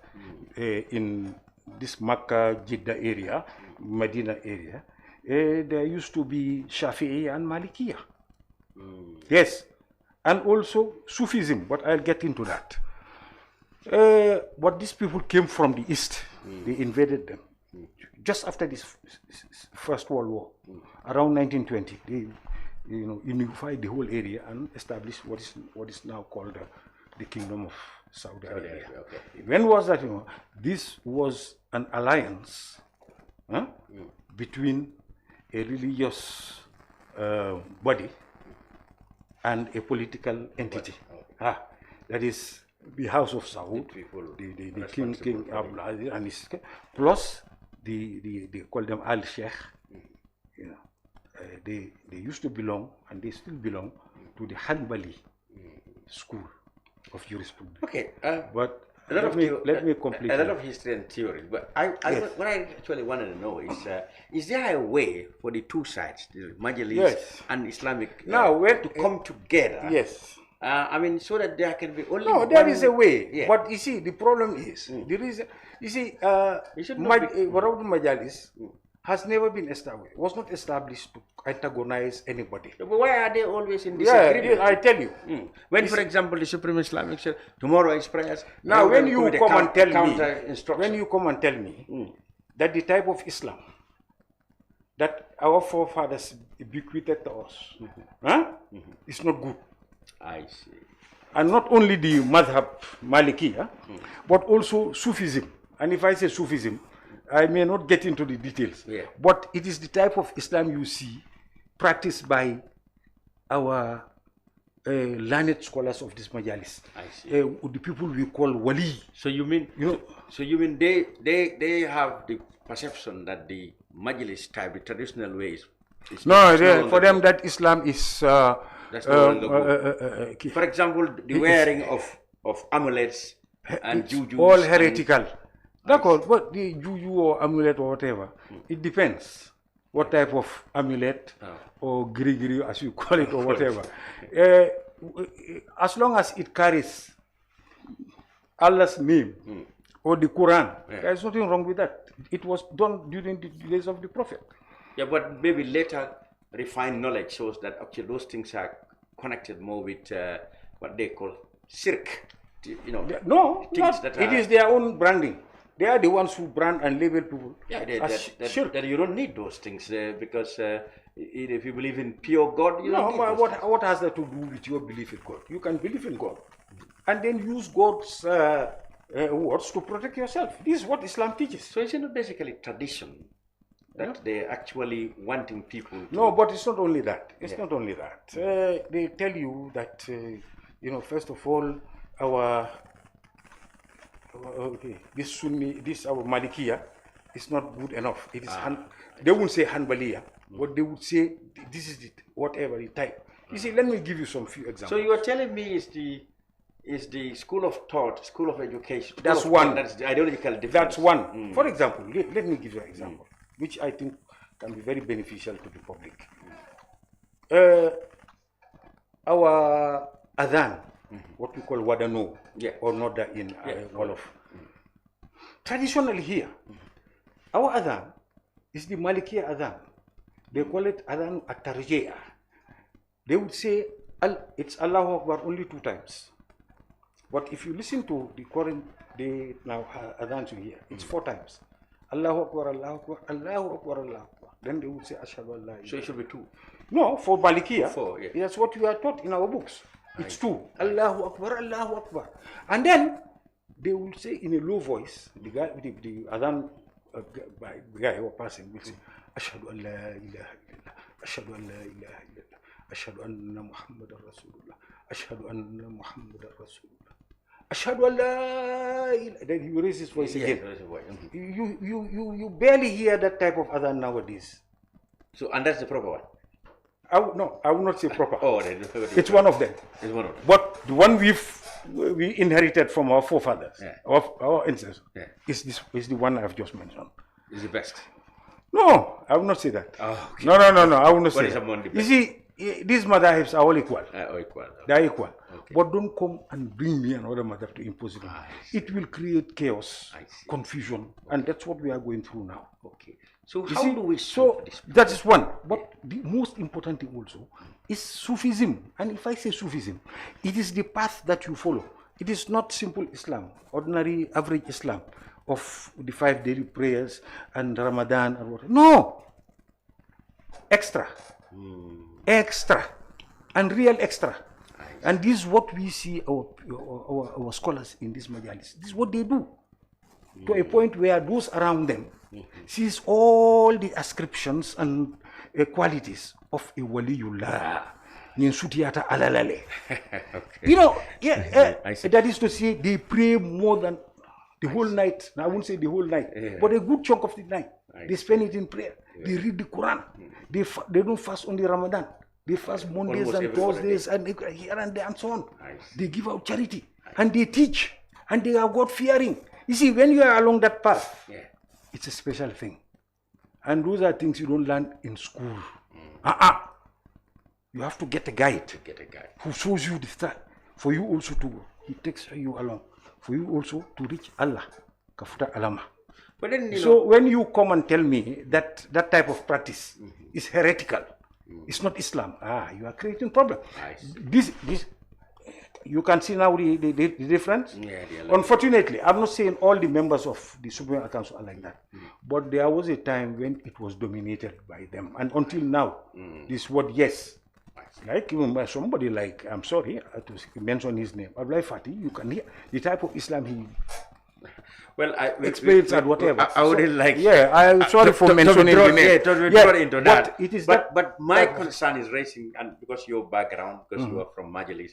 in this Makkah, Jeddah area, Medina area, there used to be Shafi'i and Malikiya. Yes. And also Sufism, but I'll get into that. But these people came from the east. They invaded them. Just after this First World War, around 1920, they unified the whole area and established what is now called the Kingdom of Saudi Arabia.
Okay.
When was that? This was an alliance between a religious body and a political entity. That is the House of Saud, the King Abdulaziz and his, plus they call them Al Sheikh. They used to belong, and they still belong, to the Hanbali school of jurisprudence.
Okay,
but let me complete.
A lot of history and theory, but what I actually wanted to know is there a way for the two sides, the Majlis and Islamic, to come together?
Yes.
I mean, so that there can be only.
No, there is a way, but you see, the problem is there is. You see, Majalis has never been established. Was not established to antagonize anybody.
But why are they always in disagreement?
Yeah, I tell you.
When, for example, the Supreme Islamic said tomorrow is prayers.
Now, when you come and tell me, that the type of Islam that our forefathers bequeathed to us, is not good.
I see.
And not only the Madhab Maliki, but also Sufism. And if I say Sufism, I may not get into the details, but it is the type of Islam you see practiced by our learned scholars of this Majalis.
I see.
The people we call Wali.
So you mean, they have the perception that the Majlis type, the traditional ways.
For them that Islam is.
That's no longer good. For example, the wearing of amulets and jujus.
All heretical. But the juju or amulet or whatever, it depends what type of amulet or grigri as you call it or whatever. As long as it carries Allah's name or the Quran, there is nothing wrong with that. It was done during the days of the Prophet.
Yeah, but maybe later refined knowledge shows that actually those things are connected more with what they call shirk.
It is their own branding. They are the ones who brand and label people.
Yeah, that you don't need those things because if you believe in pure God, you don't need
what has that to do with your belief in God? You can believe in God and then use God's words to protect yourself. This is what Islam teaches.
So it's not basically tradition that they're actually wanting people to...
No, but it's not only that. It's not only that. They tell you that, first of all, our our Malikiya is not good enough. It is they won't say Hanbaliya, but they would say this is whatever the type. You see, let me give you some few examples.
So you are telling me is the school of thought, school of education.
That's one.
That's the ideological difference.
That's one. For example, let me give you an example, which I think can be very beneficial to the public. Our adhan, what we call wadano, or noda in Wolof. Traditionally here, our adhan is the Malikiya adhan. They call it adhan at-tarji'ah. They would say it's Allahu Akbar only 2 times. But if you listen to the current day now adhan here, it's 4 times. Allahu Akbar, Allahu Akbar, Allahu Akbar, Allahu Akbar. Then they would say Ashhadu an la ilaha.
So it should be 2.
No, for Malikiya,
4,
that's what we are taught in our books. It's 2. Allahu Akbar, Allahu Akbar. And then they will say in a low voice, the guy, the adhan guy or person will say, Ashhadu an la ilaha illallah, Ashhadu an la ilaha illallah, Ashhadu anna Muhammadan Rasulullah, Ashhadu anna Muhammadan Rasulullah,
Ashhadu an la ilaha. Then he raises his voice again. You barely hear that type of adhan nowadays.
So, and that's the proper one?
I would not say proper.
Oh,
it's one of them.
It's one of them.
But the one we inherited from our forefathers, of our ancestors, is the one I've just mentioned.
Is the best?
No, I would not say that.
Oh, okay.
No, I would not say
What is
that.
among the
You
best?
see, these madhabs are all equal.
Equal.
They are equal.
Okay.
But don't come and bring me another madhab to impose it on. It will create chaos, confusion, and that's what we are going through now.
Okay. So
You
how
see,
do we
so that is one. But the most important thing also is Sufism. And if I say Sufism, it is the path that you follow. It is not simple Islam, ordinary average Islam of the 5 daily prayers and Ramadan or what. No! Extra. Extra. And real extra. And this is what we see our scholars in this majalis. This is what they do. To a point where those around them sees all the ascriptions and qualities of a waliullah. Okay. You know, that is to say, they pray more than the whole night. Now, I won't say the whole night, but a good chunk of the night. They spend it in prayer. They read the Quran. They don't fast only Ramadan. They fast Mondays and Thursdays and here and there and so on. They give out charity and they teach and they are God-fearing. You see, when you are along that path, it's a special thing. And those are things you don't learn in school. You have to get a guide. Who shows you the start. For you also to go. He takes you along. For you also to reach Allah. Kafuta alama.
But then,
so when you come and tell me that that type of practice is heretical, it's not Islam. You are creating problem. This you can see now the difference. Unfortunately, I'm not saying all the members of the Supreme Council are like that, but there was a time when it was dominated by them, and until now, this word like even somebody like, I'm sorry to mention his name, Abdullah Fatih, you can hear the type of Islam he explains and whatever.
I wouldn't like.
I'm sorry for mentioning the name.
To withdraw into that.
It is
but my concern is raising, and because your background, because you are from Majalis,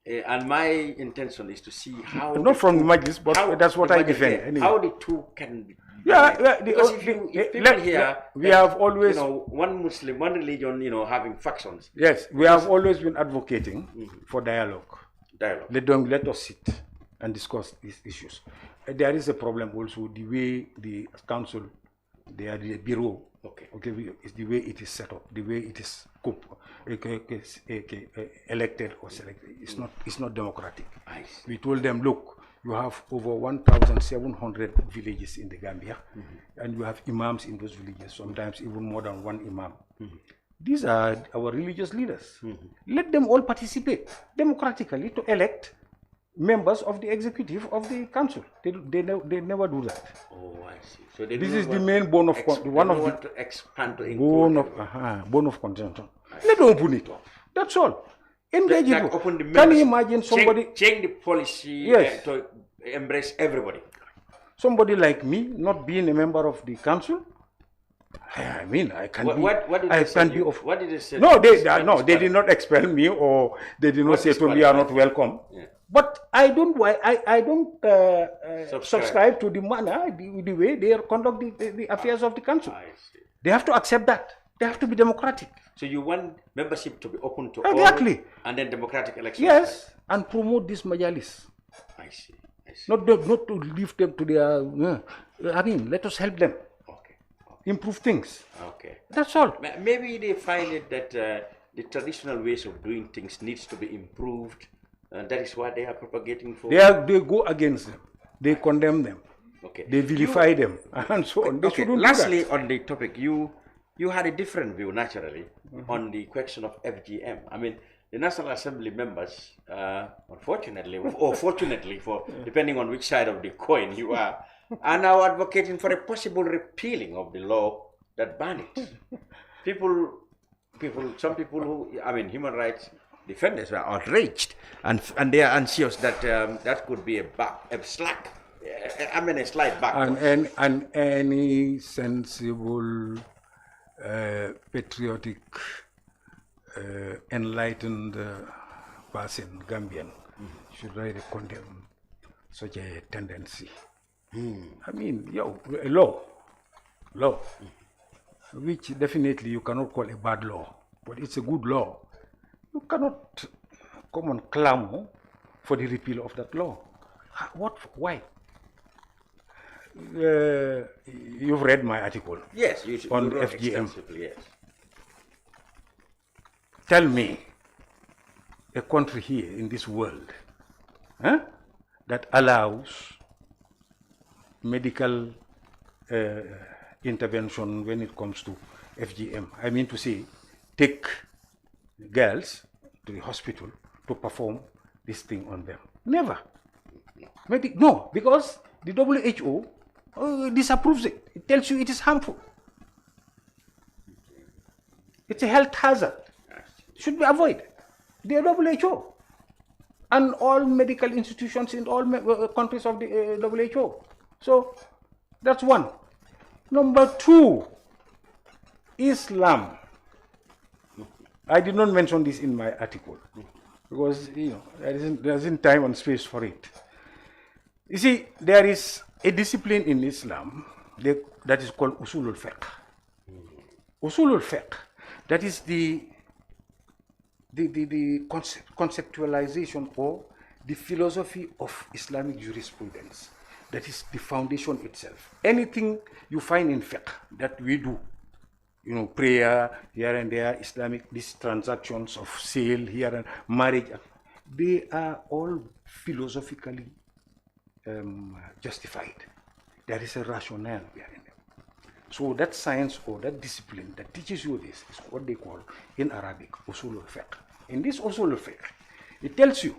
and my intention is to see how.
Not from Majalis, but that's what I defend. Anyway.
How the two can be.
Because
if people here,
we have always,
one Muslim, one religion, having factions.
Yes, we have always been advocating for dialogue. Let us sit and discuss these issues. There is a problem also the way the council, the bureau, is the way it is set up, the way it is elected or selected. It's not democratic. We told them, look, you have over 1,700 villages in the Gambia, and you have imams in those villages, sometimes even more than one imam. These are our religious leaders. Let them all participate democratically to elect members of the executive of the council. They never do that.
Oh, I see. So
this is the main bone of bone of contention. Let them open it up. That's all. Engage it. Can you imagine somebody
change the policy to embrace everybody?
Somebody like me not being a member of the council. I mean, I can be.
What did they say?
No, they did not expel me, or they did not say to me, "You are not welcome." But I don't subscribe to the manner, the way they conduct the affairs of the council. They have to accept that. They have to be democratic.
So you want membership to be open to
all,
and then democratic elections?
Yes, and promote this majalis.
I see.
Not to leave them to their. I mean, let us help them. Improve things. That's all.
Maybe they find it that the traditional ways of doing things needs to be improved, and that is what they are propagating for.
They go against them. They condemn them. They vilify them, and so on.
Lastly, on the topic, you had a different view, naturally, on the question of FGM. I mean, the National Assembly members, unfortunately, or fortunately, for depending on which side of the coin you are now advocating for a possible repealing of the law that banned it. Some people who, human rights defenders are outraged, and they are anxious that that could be a slight back.
And any sensible, patriotic, enlightened person, Gambian, should really condemn such a tendency. I mean, a law, which definitely you cannot call a bad law, but it's a good law. You cannot come and clamor for the repeal of that law. What? Why? You've read my article.
Yes,
on
you wrote
FGM.
extensively, yes.
Tell me a country here in this world that allows medical intervention when it comes to FGM. I mean to say, take girls to the hospital to perform this thing on them. Never. Maybe no, because the WHO disapproves it. It tells you it is harmful. It's a health hazard. It should be avoided. The WHO and all medical institutions in all countries of the WHO. So that's one. Number two, Islam. I did not mention this in my article because there isn't time and space for it. You see, there is a discipline in Islam that is called usulul fiqh. Usulul fiqh, that is the conceptualization or the philosophy of Islamic jurisprudence. That is the foundation itself. Anything you find in fiqh that we do, prayer here and there, these transactions of sale here and marriage, they are all philosophically justified. There is a rationale behind them. So that science or that discipline that teaches you this is what they call in Arabic usul al-fiqh. In this usul al-fiqh, it tells you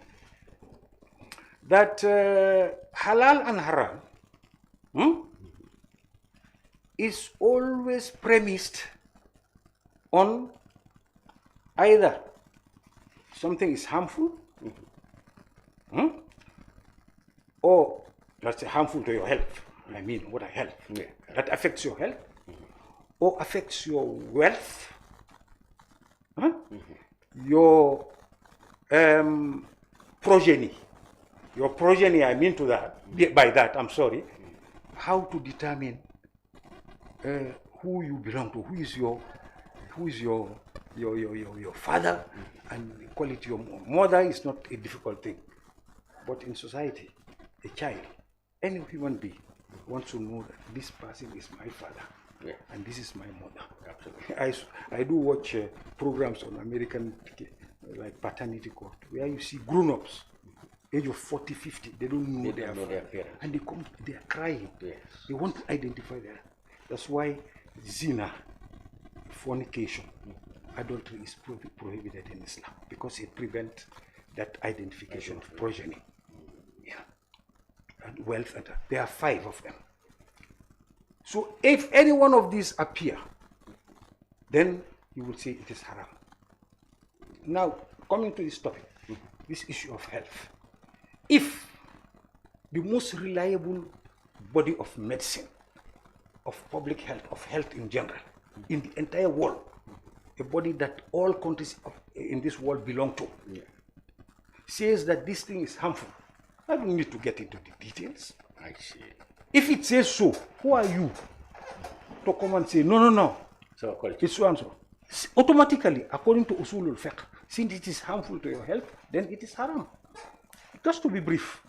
that halal and haram is always premised on either something is harmful or let's say harmful to your health. I mean, what a health that affects your health or affects your wealth, your progeny. Your progeny, I mean by that, I'm sorry, how to determine who you belong to, who is your father, and call it your mother is not a difficult thing. But in society, a child, any human being wants to know that this person is my father and this is my mother. Absolutely. I do watch programs on American like paternity court where you see grown-ups age of 40, 50, they don't know their parents. And they are crying. Yes. They want to identify them. That's why zina, fornication, adultery is prohibited in Islam, because it prevents that identification of progeny. And wealth, and there are 5 of them. So if any one of these appear, then you will say it is haram. Now, coming to this topic, this issue of health. If the most reliable body of medicine, of public health, of health in general, in the entire world, a body that all countries in this world belong to, says that this thing is harmful, I don't need to get into the details. I see. If it says so, who are you to come and say, no, so it's so and so? Automatically, according to usulul fiqh, since it is harmful to your health, then it is haram. Just to be brief,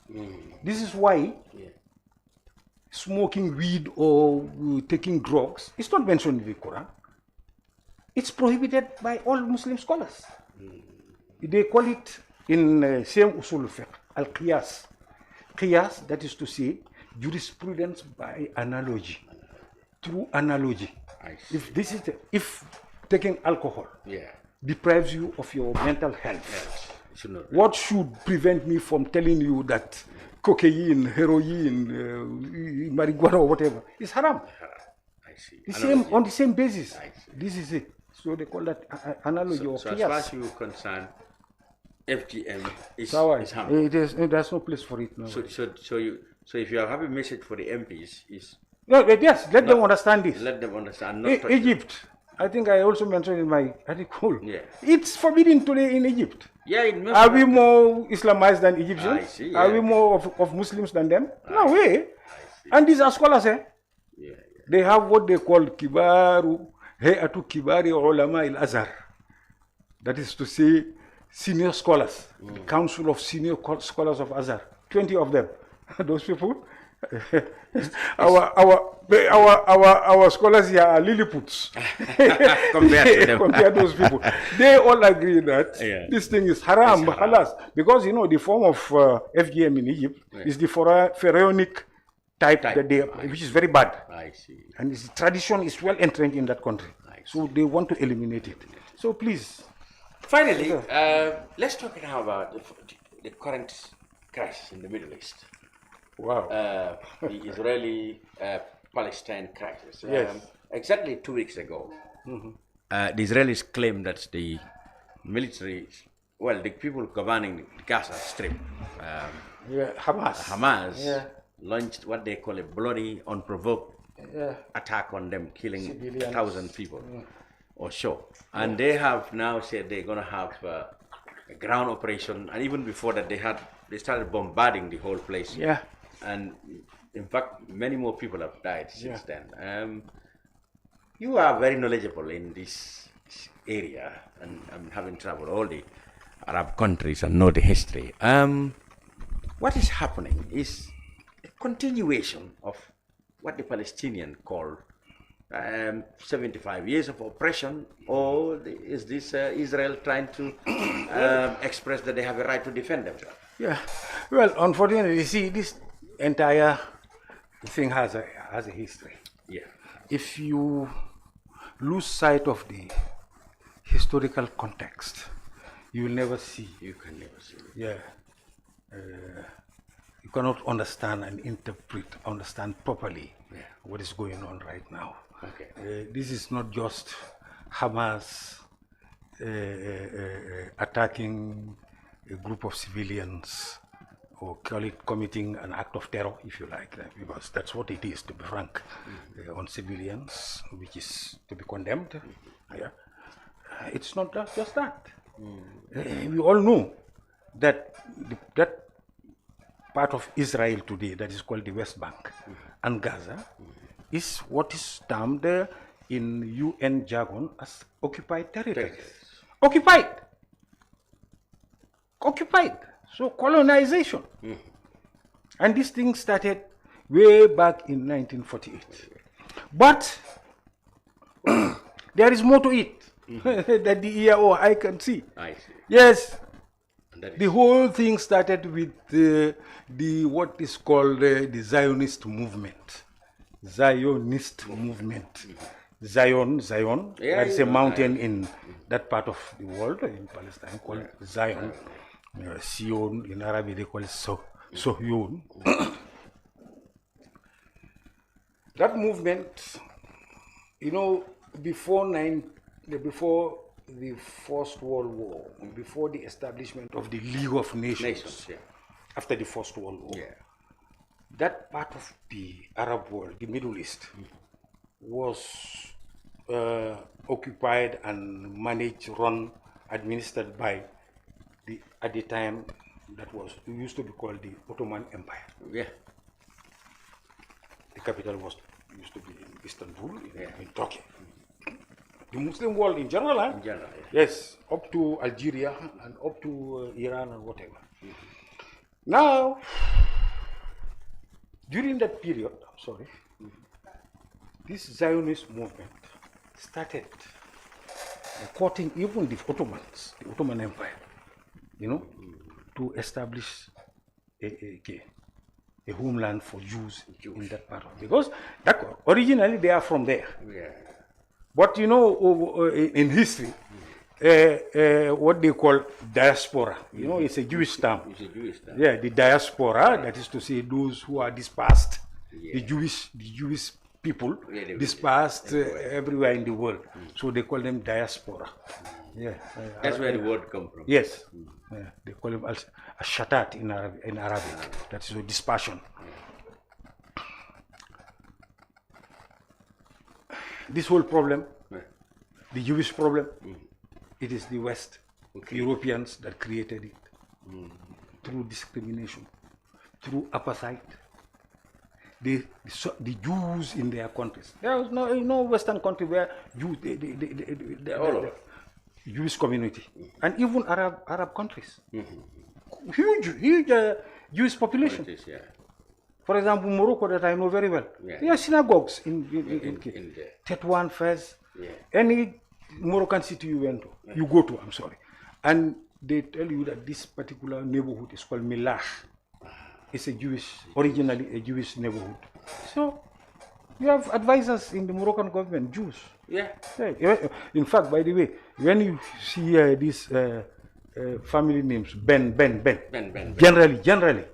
this is why smoking weed or taking drugs is not mentioned in the Quran. It's prohibited by all Muslim scholars. They call it in same usul fiqh al-qiyas. Qiyas, that is to say, jurisprudence by analogy, through analogy. If taking alcohol deprives you of your mental health, what should prevent me from telling you that cocaine, heroin, marijuana, or whatever is haram? I see. On the same basis. This is it. So they call that analogy or qiyas.
So as far as you're concerned, FGM is harmful.
There's no place for it now.
So if you have a message for the MPs, is
yes, let them understand this.
Let them understand.
Egypt, I think I also mentioned in my article.
Yeah.
It's forbidden today in Egypt.
Yeah, in most
Are we more Islamized than Egyptians?
I see,
Are
yeah.
we more of Muslims than them? No way. And these are scholars, eh?
Yeah.
They have what they call Kibaru, Hayatu Kibari Ulama il Azhar. That is to say, senior scholars, the Council of Senior Scholars of Azhar, 20 of them. Those people, our scholars here are Lilliputs compared to those people. They all agree that this thing is haram, halas, because you know the form of FGM in Egypt is the pharaonic type. That they, which is very bad.
I see.
And its tradition is well entrenched in that country, so they want to eliminate it. So please.
Finally, let's talk now about the current crisis in the Middle East.
Wow.
The Israeli-Palestine crisis.
Yes.
Exactly 2 weeks ago, the Israelis claimed that the military, well, the people governing the Gaza Strip, Hamas, launched what they call a bloody, unprovoked attack on them, killing civilians. 1,000 people or so. And they have now said they're going to have a ground operation, and even before that they started bombarding the whole place.
Yeah.
And in fact, many more people have died since then. You are very knowledgeable in this area, and I'm having traveled all the Arab countries and know the history. What is happening is a continuation of what the Palestinians call 75 years of oppression, or is this Israel trying to express that they have a right to defend themselves?
Yeah. Well, unfortunately, you see, this entire thing has a history.
Yeah.
If you lose sight of the historical context, you will never see.
You can never see.
Yeah. You cannot understand and understand properly what is going on right now.
Okay.
This is not just Hamas attacking a group of civilians, or call it committing an act of terror, if you like, because that's what it is, to be frank, on civilians, which is to be condemned. Yeah. It's not just that. We all know that that part of Israel today that is called the West Bank and Gaza is what is termed in UN jargon as occupied territories. Occupied! So colonization. And this thing started way back in 1948. But there is more to it that the EAO I can see.
I see.
Yes. The whole thing started with the what is called the Zionist movement. Zion. There is a mountain in that part of the world, in Palestine, called Zion. Sion, in Arabic they call it Sohyun. That movement, you know, before the First World War, before the establishment of the League of Nations, after the First World War, that part of the Arab world, the Middle East, was occupied and managed, run, administered by at the time that used to be called the Ottoman Empire.
Yeah.
The capital used to be in Istanbul, in Turkey. The Muslim world in general, yes, up to Algeria and up to Iran and whatever. Now, during that period, this Zionist movement started courting even the Ottomans, the Ottoman Empire, you know, to establish a homeland for Jews in that part of, because originally they are from there.
Yeah.
But you know, in history, what they call diaspora, you know, it's a Jewish term.
It's a Jewish term.
Yeah, the diaspora, that is to say those who are dispersed, the Jewish people dispersed everywhere in the world. So they call them diaspora. Yeah.
That's where the word comes from.
Yes. Yeah, they call them shatat in Arabic. That is a dispersion. This whole problem The Jewish problem, it is the West, Europeans that created it through discrimination, through apartheid. The Jews in their countries. There was no Western country where Jews, the Jewish community, and even Arab countries. Huge Jewish population. For example, Morocco, that I know very well. There are synagogues in Tetouan, Fez, any Moroccan city you went to, you go to, I'm sorry. And they tell you that this particular neighborhood is called Milah. It's originally a Jewish neighborhood. So you have advisors in the Moroccan government, Jews. In fact, by the way, when you see these family names, Ben, generally,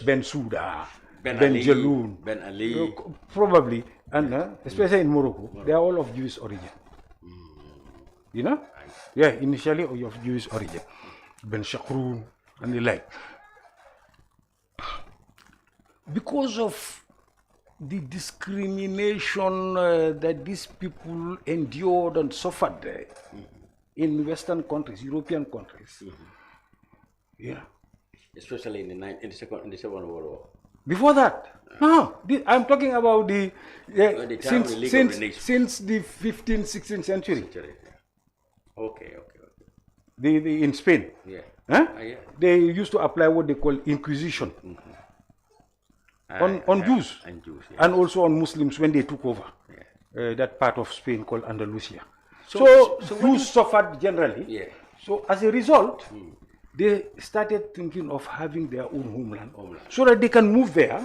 Ben Souda, Ben Jaloun,
Ben Ali,
probably, and especially in Morocco, they are all of Jewish origin. You know? Initially of Jewish origin. Ben Shakroun and the like. Because of the discrimination that these people endured and suffered in Western countries, European countries.
Especially in the Second World War.
Before that, no, I'm talking about the since the 15th, 16th century.
Okay.
In Spain, they used to apply what they call Inquisition on Jews, and also on Muslims when they took over that part of Spain called Andalusia. So Jews suffered generally. So as a result, they started thinking of having their own homeland so that they can move there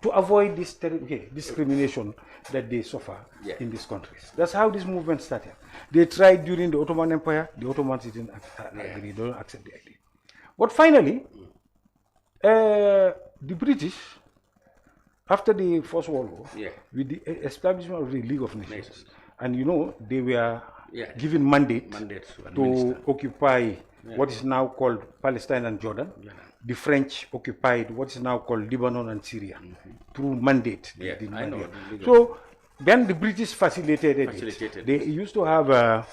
to avoid this discrimination that they suffer in these countries. That's how this movement started. They tried during the Ottoman Empire. The Ottomans didn't agree, they don't accept the idea. But finally, the British, after the First World War, with the establishment of the League of Nations, and you know, they were given mandates to occupy what is now called Palestine and Jordan. The French occupied what is now called Lebanon and Syria through mandate. So then the British facilitated it. They used to have a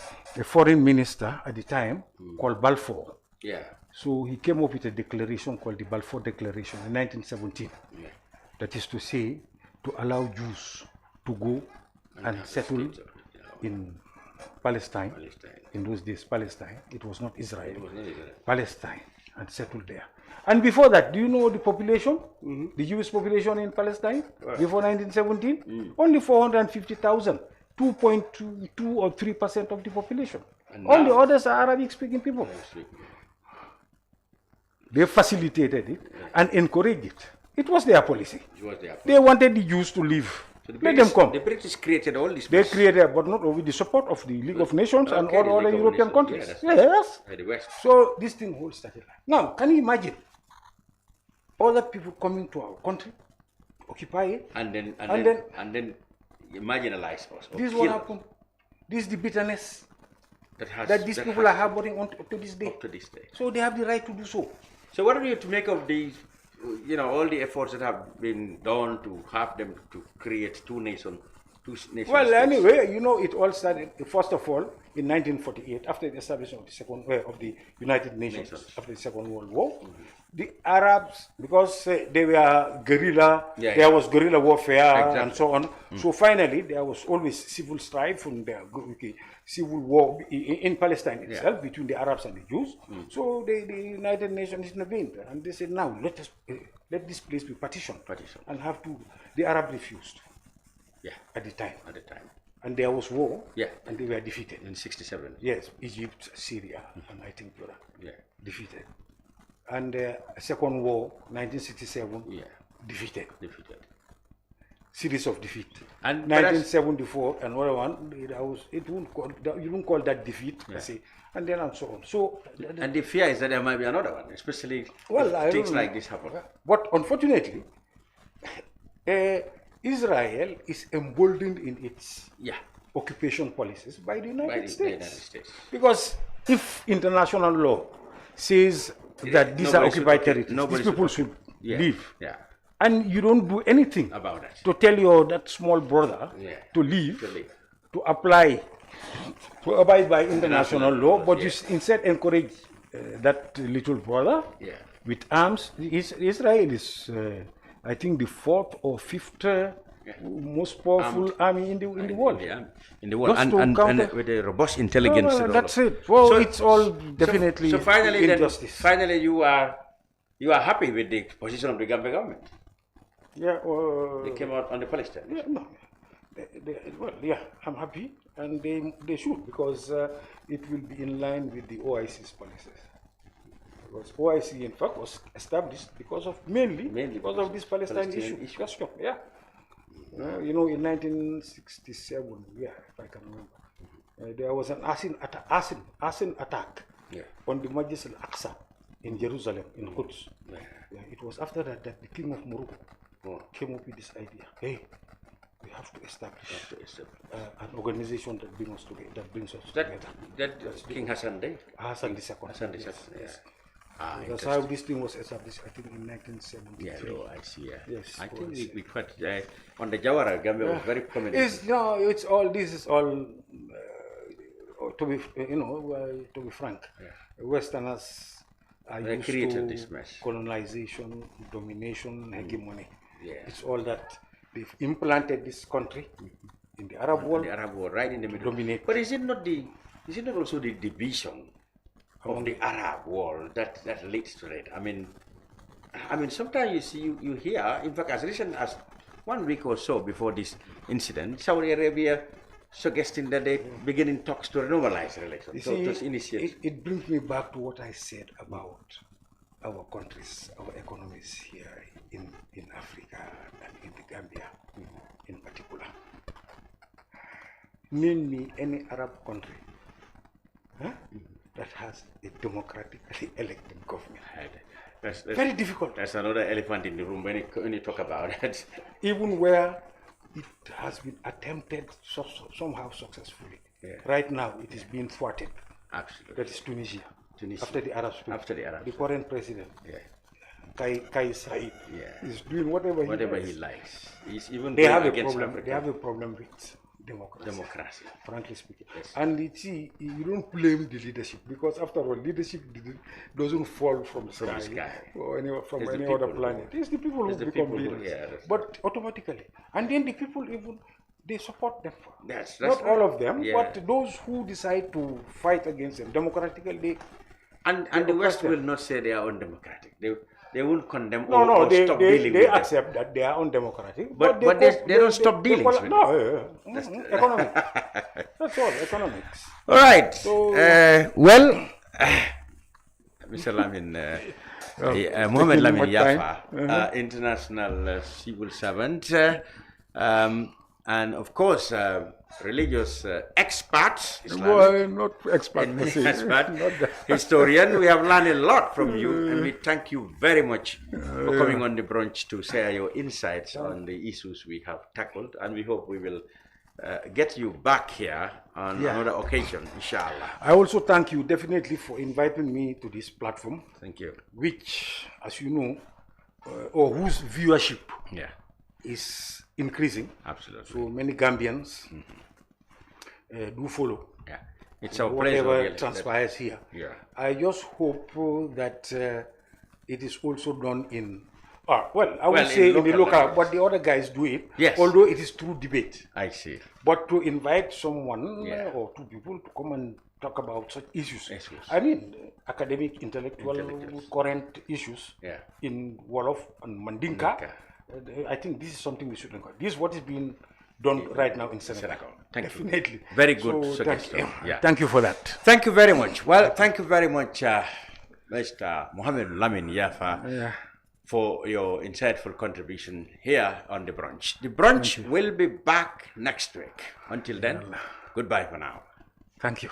foreign minister at the time called Balfour. So he came up with a declaration called the Balfour Declaration in 1917. That is to say, to allow Jews to go and settle in Palestine. In those days, Palestine. It was not Israel. Palestine, and settle there. And before that, do you know the population? The Jewish population in Palestine before 1917? Only 450,000. 2.2 or 3% of the population. All the others are Arabic-speaking people. They facilitated it and encouraged it. It was their policy. They wanted the Jews to leave. So let them come.
The British created all this.
They created, but not with the support of the League of Nations and all other European countries. Yes.
The West.
So this thing whole started. Now, can you imagine other people coming to our country, occupy it, and
then marginalize us?
This is what happened. This is the bitterness that these people are harboring on to this day.
Up to this day.
So they have the right to do so.
So what are you to make of these? All the efforts that have been done to have them to create two nations. Well, states.
Anyway, it all started, first of all, in 1948, after the establishment of the United Nations, after the Second World War. The Arabs, because they were guerrilla, there was guerrilla warfare and so on. So finally, there was always civil strife and civil war in Palestine itself between the Arabs and the Jews. So the United Nations intervened and they said, now let this place be partitioned. And have to. The Arabs refused. At the time. And there was war. And they were defeated.
In 1967.
Yes, Egypt, Syria, and I think Jordan. Defeated. And Second War, 1967, defeated. Series of defeat. And 1974, another one, you won't call that defeat, say, and then and so on. So,
and the fear is that there might be another one, especially if things like this happen.
But unfortunately, Israel is emboldened in its occupation policies by the United States. Because if international law says that these are occupied territories, these people should leave. And you don't do anything
about it
to tell that small brother to leave, to apply to abide by international law, but you instead encourage that little brother with arms. Israel is, I think, the fourth or fifth most powerful army in the world.
In the world,
Just
and with a robust intelligence.
That's it. Well, so, it's all definitely
so finally,
injustice.
Finally, you are happy with the position of the Gambia government.
Yeah.
They came out on the Palestine.
Yeah, no. Well, yeah, I'm happy, and they should, because it will be in line with the OIC's policies. Because OIC, in fact, was established because of mainly because of this Palestine issue. Question. Yeah. You know, in 1967, if I can remember, there was an arson attack on the Masjid al-Aqsa in Jerusalem, in Quds. It was after that the king of Morocco came up with this idea. Hey, we have to establish an organization that brings us together.
That's King Hassan II.
Hassan II.
Hassan II.
Yes. That's how this thing was established, I think, in 1973.
Yeah, I see.
Yes.
I think we quite on the Jawara, Gambia was very prominent.
It's all. This is all. To be frank, Westerners are used to
this mess.
Colonization, domination, hegemony. It's all that they've implanted this country in the Arab world.
The Arab world, right in the middle.
Dominate.
But is it not also the division of the Arab world that leads to it? I mean, sometimes you hear, in fact, as recent as 1 week or so before this incident, Saudi Arabia suggesting that they beginning talks to normalize relations.
It brings me back to what I said about our countries, our economies here in Africa and in the Gambia in particular. Name me any Arab country that has a democratically elected government.
That's
very difficult.
That's another elephant in the room when you talk about it.
Even where it has been attempted somehow successfully. Right now, it is being thwarted.
Absolutely.
That is Tunisia. After the Arab Spring.
After the Arab
The current president. Kai Said is doing whatever he likes.
He's even
they have
against
a problem.
Africa.
They have a problem with democracy. Frankly speaking.
Yes.
And you don't blame the leadership, because after all, leadership doesn't fall from the sky or from any other planet. It's the people who become leaders. But automatically. And then the people they support them.
That's
not
right.
all of them, but those who decide to fight against them democratically.
And the West will not say they are undemocratic. They won't condemn
they
stop dealing
they
with
accept that they are undemocratic.
But they don't stop dealing with it.
Economics. That's all, economics.
All right.
So,
Mr. Lamin, Mohamed Lamin Yaffa, international civil servant, and of course, religious expert,
not expert,
historian. We have learned a lot from you, and we thank you very much for coming on the brunch to share your insights on the issues we have tackled, and we hope we will get you back here on another occasion, inshallah.
I also thank you definitely for inviting me to this platform.
Thank you.
Which, as you know, or whose viewership is increasing.
Absolutely.
So many Gambians do follow.
Yeah, it's our
whatever
pleasure. Really,
transpires here.
Yeah.
I just hope that it is also done in. I would say in the local, but the other guys do it.
Yes.
Although it is through debate.
I see.
But to invite someone or two people to come and talk about such issues. I mean, academic, intellectual, current issues in Wolof and Mandinka. I think this is something we should encourage. This is what is being done right now in Senegal.
Definitely. You. Very good suggestion.
Thank you for that.
Thank you very much. Well, thank you very much, Mr. Mohamed Lamin Yaffa, for your insightful contribution here on The Brunch. The Brunch will be back next week. Until then, goodbye for now.
Thank you.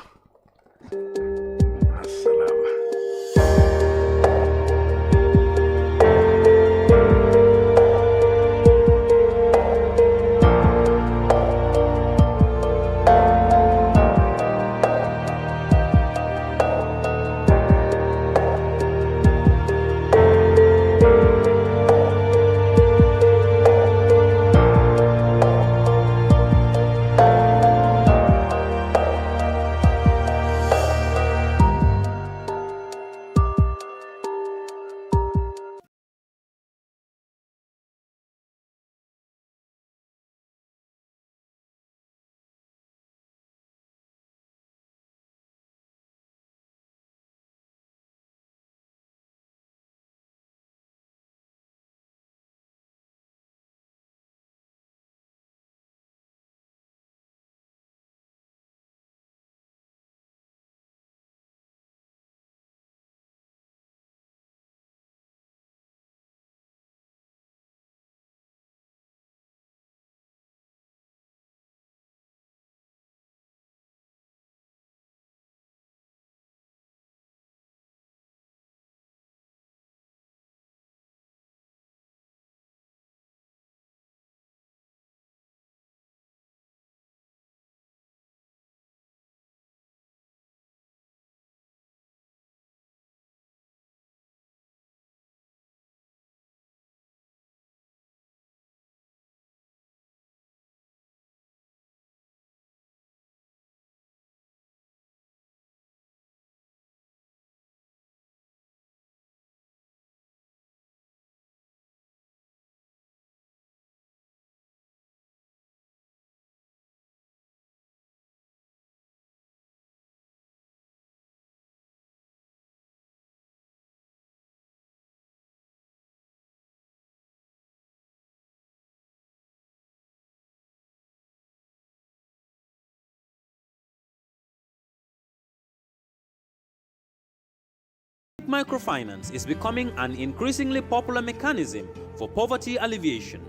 microfinance is becoming an increasingly popular mechanism for poverty alleviation,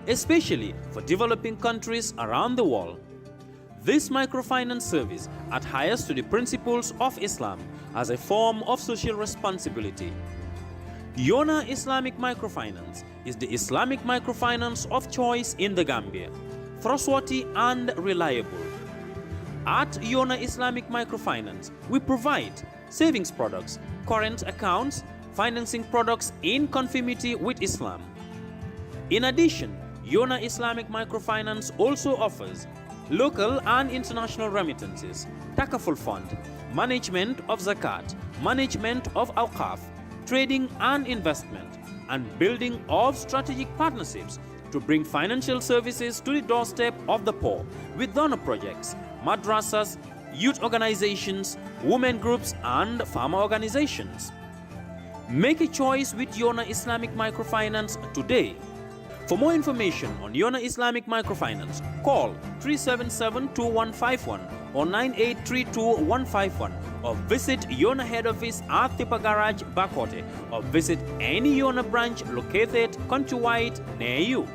especially for developing countries around the world. This microfinance service adheres to the principles of Islam as a form of social responsibility. Yona Islamic Microfinance is the Islamic microfinance of choice in the Gambia, trustworthy and reliable. At Yona Islamic Microfinance, we provide savings products, current accounts, financing products in conformity with Islam. In addition, Yona Islamic Microfinance also offers local and international remittances, takaful fund, management of zakat, management of awqaf, trading and investment, and building of strategic partnerships to bring financial services to the doorstep of the poor with donor projects, madrasas, youth organizations, women groups, and farmer organizations. Make a choice with Yona Islamic Microfinance today. For more information on Yona Islamic Microfinance, call 377-2151 or 9832-151 or visit Yona head office at Tipa Garage, Bakote, or visit any Yona branch located countrywide near you.